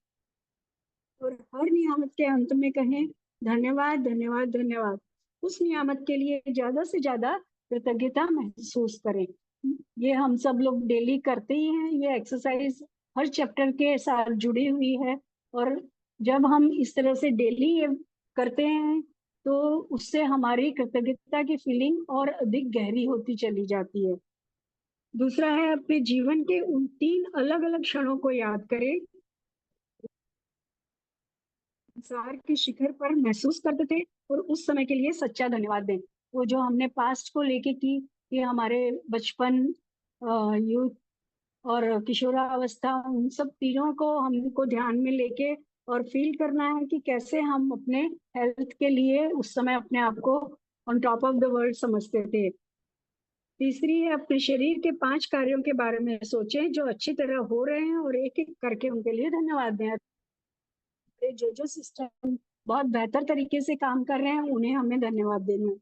और हर नियामत के अंत में कहें धन्यवाद धन्यवाद धन्यवाद। उस नियामत के लिए ज्यादा से ज्यादा कृतज्ञता महसूस करें। ये हम सब लोग डेली करते ही हैं, ये एक्सरसाइज हर चैप्टर के साथ जुड़ी हुई है, और जब हम इस तरह से डेली ये करते हैं तो उससे हमारी कृतज्ञता की फीलिंग और अधिक गहरी होती चली जाती है। दूसरा है, अपने जीवन के उन 3 अलग अलग क्षणों को याद करें। संसार के शिखर पर महसूस करते थे और उस समय के लिए सच्चा धन्यवाद दें। वो जो हमने पास्ट को लेके की, ये हमारे बचपन, यूथ और किशोरावस्था, उन सब तीनों को हमको ध्यान में लेके और फील करना है कि कैसे हम अपने हेल्थ के लिए उस समय अपने आप को on top of the world समझते थे। तीसरी है, अपने शरीर के 5 कार्यों के बारे में सोचें जो अच्छी तरह हो रहे हैं और एक एक करके उनके लिए धन्यवाद दें। जो सिस्टम बहुत बेहतर तरीके से काम कर रहे हैं उन्हें हमें धन्यवाद देना है।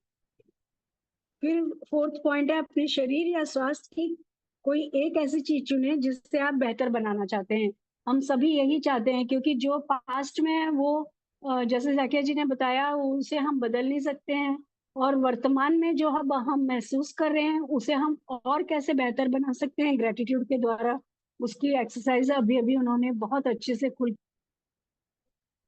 फिर फोर्थ पॉइंट है, अपने शरीर या स्वास्थ्य की कोई एक ऐसी चीज चुने जिससे आप बेहतर बनाना चाहते हैं। हम सभी यही चाहते हैं, क्योंकि जो पास्ट में है वो जैसे जाकिया जी ने बताया, उसे हम बदल नहीं सकते हैं। और वर्तमान में जो हम महसूस कर रहे हैं उसे हम और कैसे बेहतर बना सकते हैं ग्रेटिट्यूड के द्वारा। उसकी एक्सरसाइज अभी अभी उन्होंने बहुत अच्छे से खुल,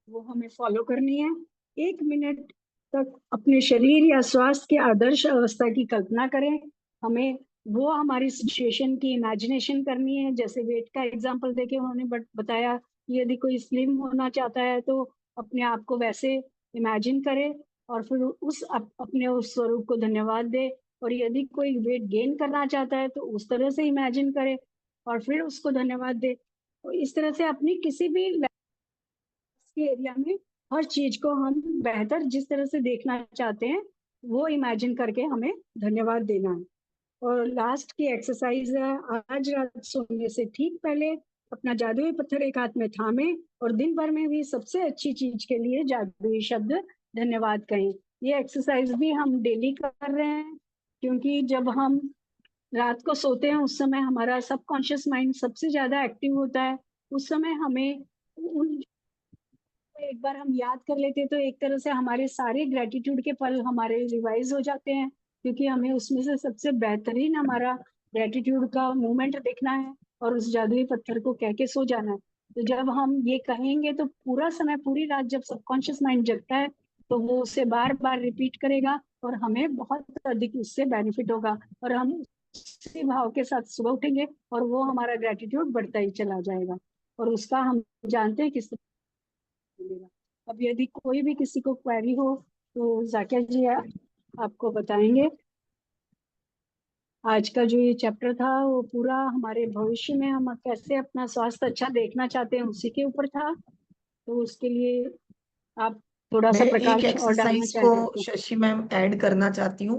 वो हमें फॉलो करनी है। 1 मिनट तक अपने शरीर या स्वास्थ्य की आदर्श अवस्था की कल्पना करें। हमें वो हमारी सिचुएशन की इमेजिनेशन करनी है। जैसे वेट का एग्जांपल देके उन्होंने बताया कि यदि कोई स्लिम होना चाहता है तो अपने आप को वैसे इमेजिन करे और फिर अपने उस स्वरूप को धन्यवाद दे। और यदि कोई वेट गेन करना चाहता है तो उस तरह से इमेजिन करे और फिर उसको धन्यवाद दे। तो इस तरह से अपनी किसी भी के एरिया में हर चीज को हम बेहतर जिस तरह से देखना चाहते हैं वो इमेजिन करके हमें धन्यवाद देना है। और लास्ट की एक्सरसाइज है, आज रात सोने से ठीक पहले अपना जादुई पत्थर एक हाथ में थामे और दिन भर में भी सबसे अच्छी चीज के लिए जादुई शब्द धन्यवाद कहें। ये एक्सरसाइज भी हम डेली कर रहे हैं, क्योंकि जब हम रात को सोते हैं उस समय हमारा सबकॉन्शियस माइंड सबसे ज्यादा एक्टिव होता है। उस समय हमें उन एक बार हम याद कर लेते तो एक तरह से हमारे सारे ग्रेटिट्यूड के पल हमारे रिवाइज हो जाते हैं, क्योंकि हमें उसमें से सबसे बेहतरीन हमारा ग्रेटिट्यूड का मोमेंट देखना है और उस जादुई पत्थर को कह के सो जाना है। तो जब हम ये कहेंगे तो पूरा समय, पूरी रात जब सबकॉन्शियस माइंड जगता है तो वो उसे बार बार रिपीट करेगा और हमें बहुत अधिक उससे बेनिफिट होगा और हम उसी भाव के साथ सुबह उठेंगे और वो हमारा ग्रेटिट्यूड बढ़ता ही चला जाएगा और उसका हम जानते हैं किस मिलेगा। अब यदि कोई भी किसी को क्वेरी हो तो जाकिया जी आपको बताएंगे। आज का जो ये चैप्टर था वो पूरा हमारे भविष्य में हम कैसे अपना स्वास्थ्य अच्छा देखना चाहते हैं उसी के ऊपर था। तो उसके लिए आप थोड़ा मैं सा एक प्रकाश और डालना एक्सरसाइज को चाहें तो। शशि मैम ऐड करना चाहती हूँ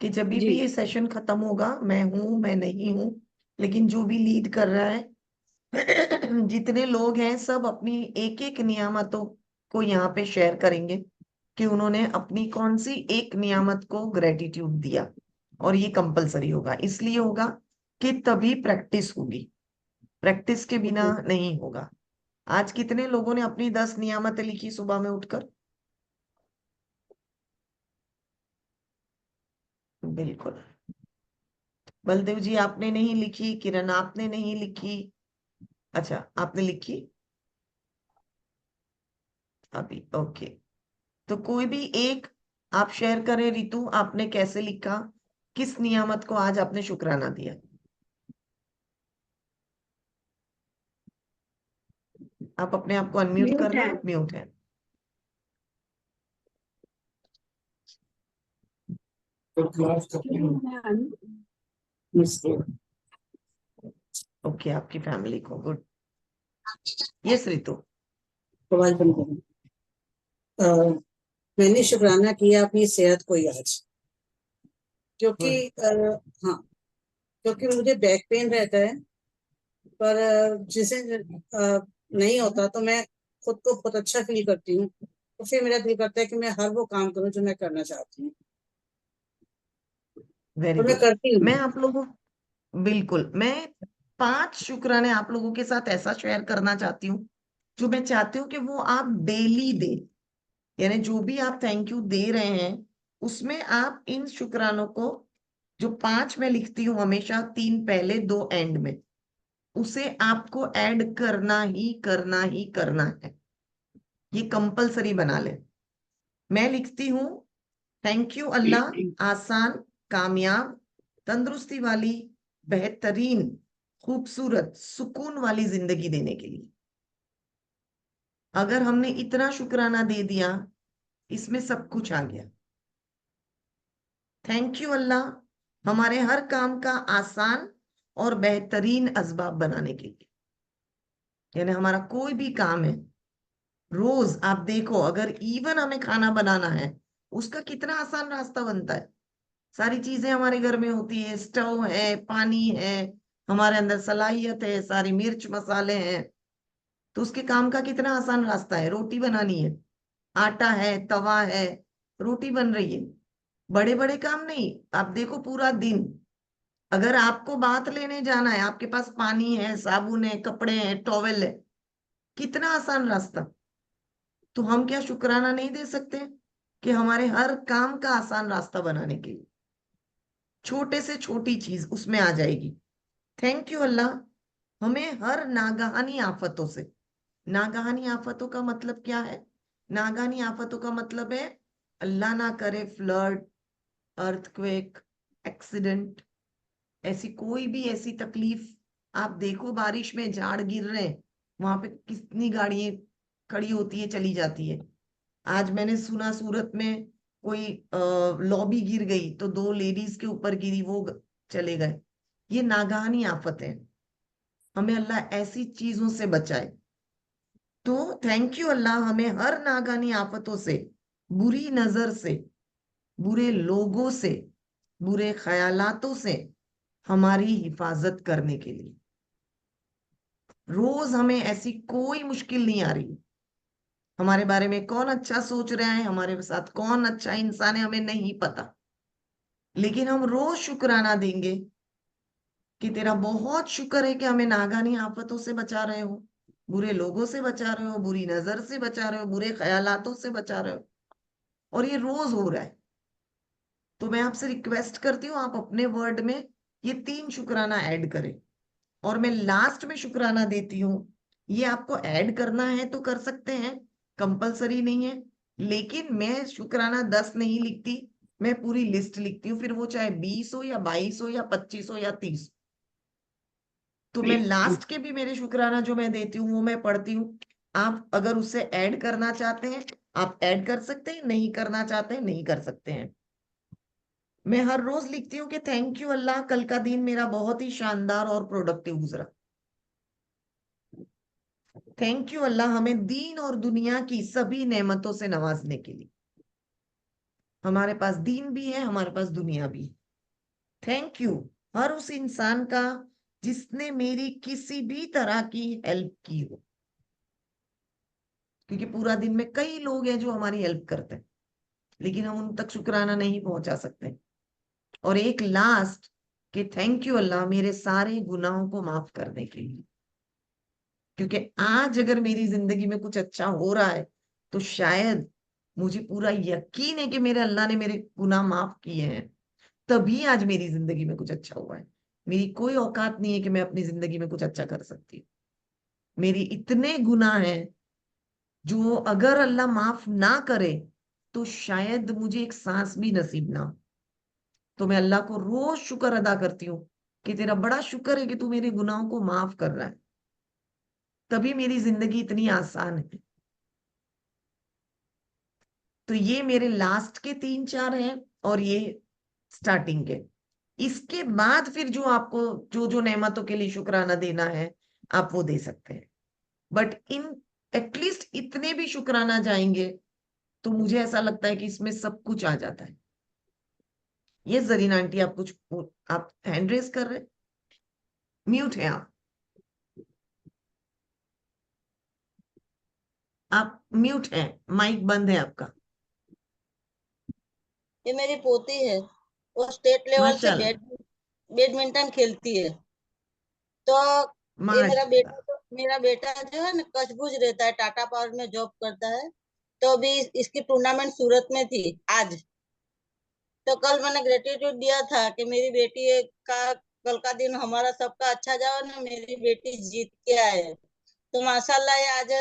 कि जब जी। भी ये सेशन खत्म होगा, मैं हूँ मैं नहीं हूँ, लेकिन जो भी लीड कर रहा है जितने लोग हैं सब अपनी एक एक नियामतों को यहाँ पे शेयर करेंगे कि उन्होंने अपनी कौन सी एक नियामत को ग्रेटिट्यूड दिया। और ये कंपलसरी होगा, इसलिए होगा कि तभी प्रैक्टिस होगी, प्रैक्टिस के बिना ओके। नहीं होगा। आज कितने लोगों ने अपनी 10 नियामतें लिखी सुबह में उठकर? बिल्कुल। बलदेव जी आपने नहीं लिखी, किरण आपने नहीं लिखी। अच्छा, आपने लिखी अभी, ओके। तो कोई भी एक आप शेयर करें। रितु, आपने कैसे लिखा, किस नियामत को आज आपने शुक्राना दिया? आप अपने आप को अनम्यूट म्यूट करना, है। म्यूट है। ओके, आपकी फैमिली को, गुड। यस रितु। आवाज बंद करो। मैंने शुक्राना किया अपनी सेहत को आज, क्योंकि गुड। हाँ, क्योंकि मुझे बैक पेन रहता है, पर जिसे नहीं होता तो मैं खुद को बहुत अच्छा फील करती हूँ। तो फिर मेरा दिल करता है कि मैं हर वो काम करूँ जो मैं करना चाहती हूँ, वेरी और मैं गुड। करती हूँ। मैं आप लोगों, बिल्कुल, मैं 5 शुक्राने आप लोगों के साथ ऐसा शेयर करना चाहती हूँ जो मैं चाहती हूँ कि वो आप डेली दे। यानी जो भी आप थैंक यू दे रहे हैं उसमें आप इन शुक्रानों को, जो 5 मैं लिखती हूँ हमेशा, 3 पहले 2 एंड में, उसे आपको ऐड करना ही करना ही करना है। ये कंपलसरी बना ले। मैं लिखती हूँ थैंक यू अल्लाह, आसान, कामयाब, तंदुरुस्ती वाली, बेहतरीन, खूबसूरत, सुकून वाली जिंदगी देने के लिए। अगर हमने इतना शुक्राना दे दिया, इसमें सब कुछ आ गया। थैंक यू अल्लाह हमारे हर काम का आसान और बेहतरीन असबाब बनाने के लिए। यानी हमारा कोई भी काम है, रोज आप देखो, अगर इवन हमें खाना बनाना है, उसका कितना आसान रास्ता बनता है। सारी चीजें हमारे घर में होती है, स्टोव है, पानी है, हमारे अंदर सलाहियत है, सारी मिर्च मसाले हैं, तो उसके काम का कितना आसान रास्ता है। रोटी बनानी है, आटा है, तवा है, रोटी बन रही है। बड़े बड़े काम नहीं। आप देखो पूरा दिन, अगर आपको बात लेने जाना है, आपके पास पानी है, साबुन है, कपड़े हैं, टॉवेल है, कितना आसान रास्ता। तो हम क्या शुक्राना नहीं दे सकते कि हमारे हर काम का आसान रास्ता बनाने के लिए छोटे से छोटी चीज उसमें आ जाएगी। थैंक यू अल्लाह हमें हर नागहानी आफतों से। नागहानी आफतों का मतलब क्या है? नागहानी आफतों का मतलब है, अल्लाह ना करे, फ्लड, अर्थक्वेक, एक्सीडेंट, ऐसी कोई भी ऐसी तकलीफ। आप देखो बारिश में झाड़ गिर रहे हैं, वहां पे कितनी गाड़ियां खड़ी होती है, चली जाती है। आज मैंने सुना सूरत में कोई लॉबी गिर गई, तो 2 लेडीज के ऊपर गिरी, वो चले गए। ये नागहानी आफत है, हमें अल्लाह ऐसी चीजों से बचाए। तो थैंक यू अल्लाह हमें हर नागहानी आफतों से, बुरी नजर से, बुरे लोगों से, बुरे ख्यालातों से हमारी हिफाजत करने के लिए। रोज हमें ऐसी कोई मुश्किल नहीं आ रही। हमारे बारे में कौन अच्छा सोच रहा है, हमारे साथ कौन अच्छा इंसान है, हमें नहीं पता। लेकिन हम रोज शुक्राना देंगे कि तेरा बहुत शुक्र है कि हमें नागानी आफतों से बचा रहे हो, बुरे लोगों से बचा रहे हो, बुरी नजर से बचा रहे हो, बुरे ख्यालातों से बचा रहे हो। और ये रोज हो रहा है। तो मैं आपसे रिक्वेस्ट करती हूँ, आप अपने वर्ड में ये 3 शुक्राना ऐड करें। और मैं लास्ट में शुक्राना देती हूँ, ये आपको ऐड करना है तो कर सकते हैं, कंपलसरी नहीं है। लेकिन मैं शुक्राना 10 नहीं लिखती, मैं पूरी लिस्ट लिखती हूँ, फिर वो चाहे 20 हो या 22 हो या 25 हो या 30। तो मैं लास्ट के भी मेरे शुक्राना जो मैं देती हूँ वो मैं पढ़ती हूँ। आप अगर उससे ऐड करना चाहते हैं, आप ऐड कर सकते हैं, नहीं करना चाहते हैं, नहीं कर सकते हैं। मैं हर रोज लिखती हूँ कि थैंक यू अल्लाह, कल का दिन मेरा बहुत ही शानदार और प्रोडक्टिव गुजरा। थैंक यू अल्लाह हमें दीन और दुनिया की सभी नेमतों से नवाजने के लिए। हमारे पास दीन भी है, हमारे पास दुनिया भी है। थैंक यू हर उस इंसान का जिसने मेरी किसी भी तरह की हेल्प की हो, क्योंकि पूरा दिन में कई लोग हैं जो हमारी हेल्प करते हैं, लेकिन हम उन तक शुक्राना नहीं पहुंचा सकते। और एक लास्ट कि थैंक यू अल्लाह मेरे सारे गुनाहों को माफ करने के लिए। क्योंकि आज अगर मेरी जिंदगी में कुछ अच्छा हो रहा है, तो शायद मुझे पूरा यकीन है कि मेरे अल्लाह ने मेरे गुनाह माफ किए हैं, तभी आज मेरी जिंदगी में कुछ अच्छा हुआ है। मेरी कोई औकात नहीं है कि मैं अपनी जिंदगी में कुछ अच्छा कर सकती हूँ। मेरी इतने गुनाह हैं जो अगर अल्लाह माफ ना करे तो शायद मुझे एक सांस भी नसीब ना हो। तो मैं अल्लाह को रोज शुक्र अदा करती हूँ कि तेरा बड़ा शुक्र है कि तू मेरे गुनाहों को माफ कर रहा है, तभी मेरी जिंदगी इतनी आसान है। तो ये मेरे लास्ट के 3-4 हैं और ये स्टार्टिंग के। इसके बाद फिर जो आपको जो जो नेमतों के लिए शुक्राना देना है, आप वो दे सकते हैं। बट इन एटलीस्ट इतने भी शुक्राना जाएंगे तो मुझे ऐसा लगता है कि इसमें सब कुछ आ जाता है। ये जरीन आंटी, आप कुछ, आप हैंड रेस कर रहे, म्यूट है आप म्यूट हैं, माइक बंद है आपका। ये मेरी पोती है, वो स्टेट लेवल से माशाल्लाह, बैडमिंटन खेलती है। तो ये माशाल्लाह। मेरा बेटा जो है ना, कचबुज रहता है, टाटा पावर में जॉब करता है। तो अभी इसकी टूर्नामेंट सूरत में थी आज। तो कल मैंने ग्रेटिट्यूड दिया था कि मेरी बेटी का कल का दिन हमारा सबका अच्छा जाओ ना, मेरी बेटी जीत के आए। तो माशाल्लाह ये आज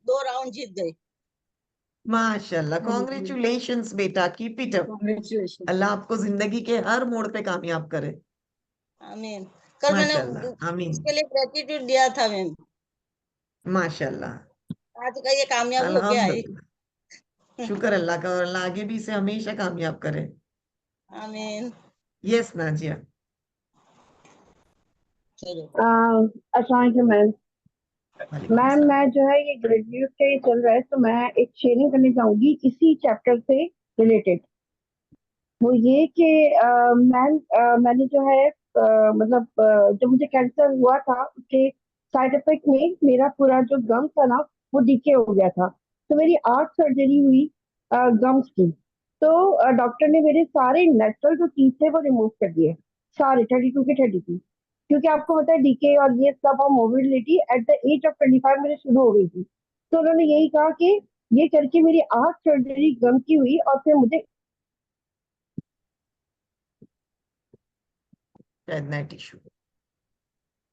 2 राउंड जीत गई। माशाल्लाह, हाँ जी, कॉन्ग्रेचुलेशंस बेटा, कीप इट अप। कॉन्ग्रेचुलेशन। अल्लाह आपको जिंदगी के हर मोड़ पे कामयाब करे। आमीन। कल मैंने माशाल्लाह, आमीन। इसके लिए ग्रेटिट्यूड दिया था मैम, माशाल्लाह, आज का ये कामयाब हो गया है। अल्हम्दुलिल्लाह, शुक्र अल्लाह का, और अल्लाह आगे भी इसे हमेशा कामयाब करे। आमीन। यस नाजिया। चलो। अस्सलाम वालेकुम मैम। वालेकुम मैम सलाम। मैं जो है ये ग्रेजुएट का ये चल रहा है, तो मैं एक शेयरिंग करनी चाहूंगी इसी चैप्टर से रिलेटेड। वो ये कि मैम मैंने जो है मतलब जब मुझे कैंसर हुआ था उसके साइड इफेक्ट में मेरा पूरा जो गम था ना वो डीके हो गया था। तो मेरी 8 सर्जरी हुई गम्स की। तो डॉक्टर ने मेरे सारे नेचुरल जो टीथ थे वो रिमूव कर दिए, सारे 32 के 32। क्योंकि आपको पता है डीके और ये सब और mobility at the age of 25 मेरे शुरू हो गई थी। तो उन्होंने यही कहा कि ये करके मेरी 8 सर्जरी गम की हुई और फिर मुझे शायद नेट इशू।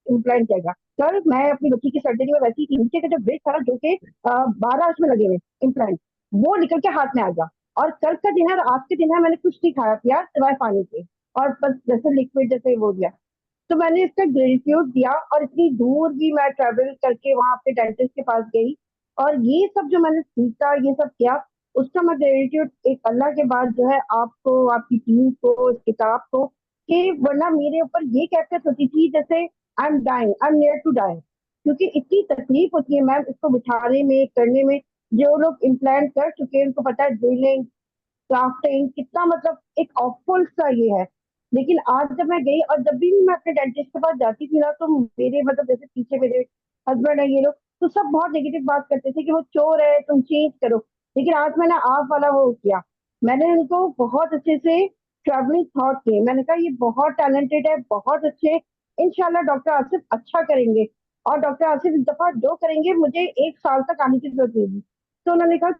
इम्प्लांट किया गया। सर मैं अपनी बच्ची की सर्जरी में वैसी थी, नीचे का जो ब्रिज था ना जो कि 12 में लगे हुए इम्प्लांट, वो निकल के हाथ में आ गया। और कल का दिन है और आज के दिन है, मैंने कुछ नहीं खाया पिया सिवाय पानी के, और बस जैसे लिक्विड जैसे वो दिया। तो मैंने इसका ग्रेटिट्यूड दिया और इतनी दूर भी मैं ट्रेवल करके वहां पे डेंटिस्ट के पास गई और ये सब जो मैंने सीखा ये सब किया, उसका मैं ग्रेटिट्यूड एक अल्लाह के बाद जो है आपको, आपकी टीम को, इस किताब को, कि वरना मेरे ऊपर ये कैफियत होती थी जैसे I am dying, I am near to die. क्योंकि इतनी तकलीफ होती है मैम इसको बिठाने में, करने में। जो लोग इम्प्लांट कर चुके हैं उनको पता है ड्रिलिंग, क्राफ्टिंग कितना मतलब एक ऑफुल सा ये है। लेकिन आज जब मैं गई और जब भी मैं अपने डेंटिस्ट के पास जाती थी ना, तो मेरे मतलब जैसे पीछे मेरे हस्बैंड है ये लोग, तो सब बहुत नेगेटिव बात करते थे कि वो चोर है, तुम चेंज करो। लेकिन आज मैंने आप वाला वो किया, मैंने उनको बहुत अच्छे से ट्रैवलिंग थॉट किए, मैंने कहा ये बहुत टैलेंटेड है, बहुत अच्छे, इंशाल्लाह डॉक्टर आसिफ अच्छा करेंगे। और डॉक्टर आसिफ इस दफा जो करेंगे मुझे 1 साल तक आने की जरूरत नहीं। तो उन्होंने कहा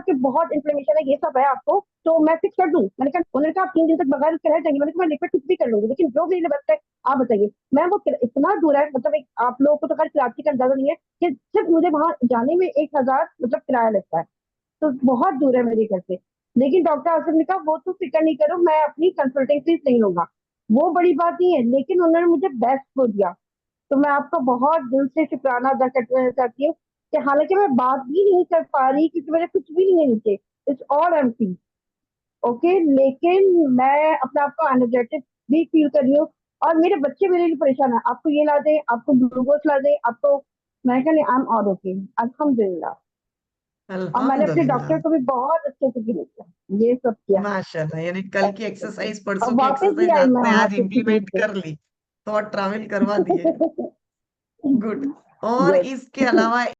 कि बहुत इन्फ्लेमेशन है, ये सब है आपको, तो मैं फिक्स कर दूं। मैंने कहा, उन्होंने कहा आप 3 दिन तक बगैर उसके रह जाएंगे। मैंने कहा मैं लिक्विड कुछ भी कर लूंगी, लेकिन जो मेरे लिए बेस्ट है आप बताइए। मैं वो इतना दूर है, मतलब एक आप लोगों को तो खैर कराची का अंदाजा नहीं है कि सिर्फ मुझे वहां जाने में 1,000 मतलब किराया लगता है, तो बहुत दूर है मेरे घर से। लेकिन डॉक्टर आसिफ ने कहा वो तो फिक्र नहीं करो, मैं अपनी कंसल्टिंग फीस नहीं लूंगा, वो बड़ी बात नहीं है, लेकिन उन्होंने मुझे बेस्ट को दिया। तो मैं आपका बहुत दिल से शुक्राना अदा करना चाहती हूँ कि हालांकि मैं बात भी नहीं कर पा रही क्योंकि मेरे कुछ भी नहीं है नीचे, इट्स ऑल एम्प्टी। ओके, लेकिन मैं अपने आप को एनर्जेटिक भी फील कर रही हूँ। और मेरे बच्चे मेरे लिए परेशान है, आपको ये ला दे, आपको ग्लूकोज ला दे, आपको। मैं कहनी आई एम ऑल ओके, अल्हम्दुलिल्लाह। और मैंने अपने डॉक्टर अल्हम्दुलिल्लाह, को भी बहुत अच्छे से गिरी किया, ये सब किया। माशाल्लाह, यानी कल की एक्सरसाइज, परसों अब की वापस भी एक्सरसाइज आई मैं आपने वहां आज से अच्छी इम्प्लीमेंट चीज कर ली, तो ट्रैवल करवा दिए। से। गुड। और गुड। इसके अलावा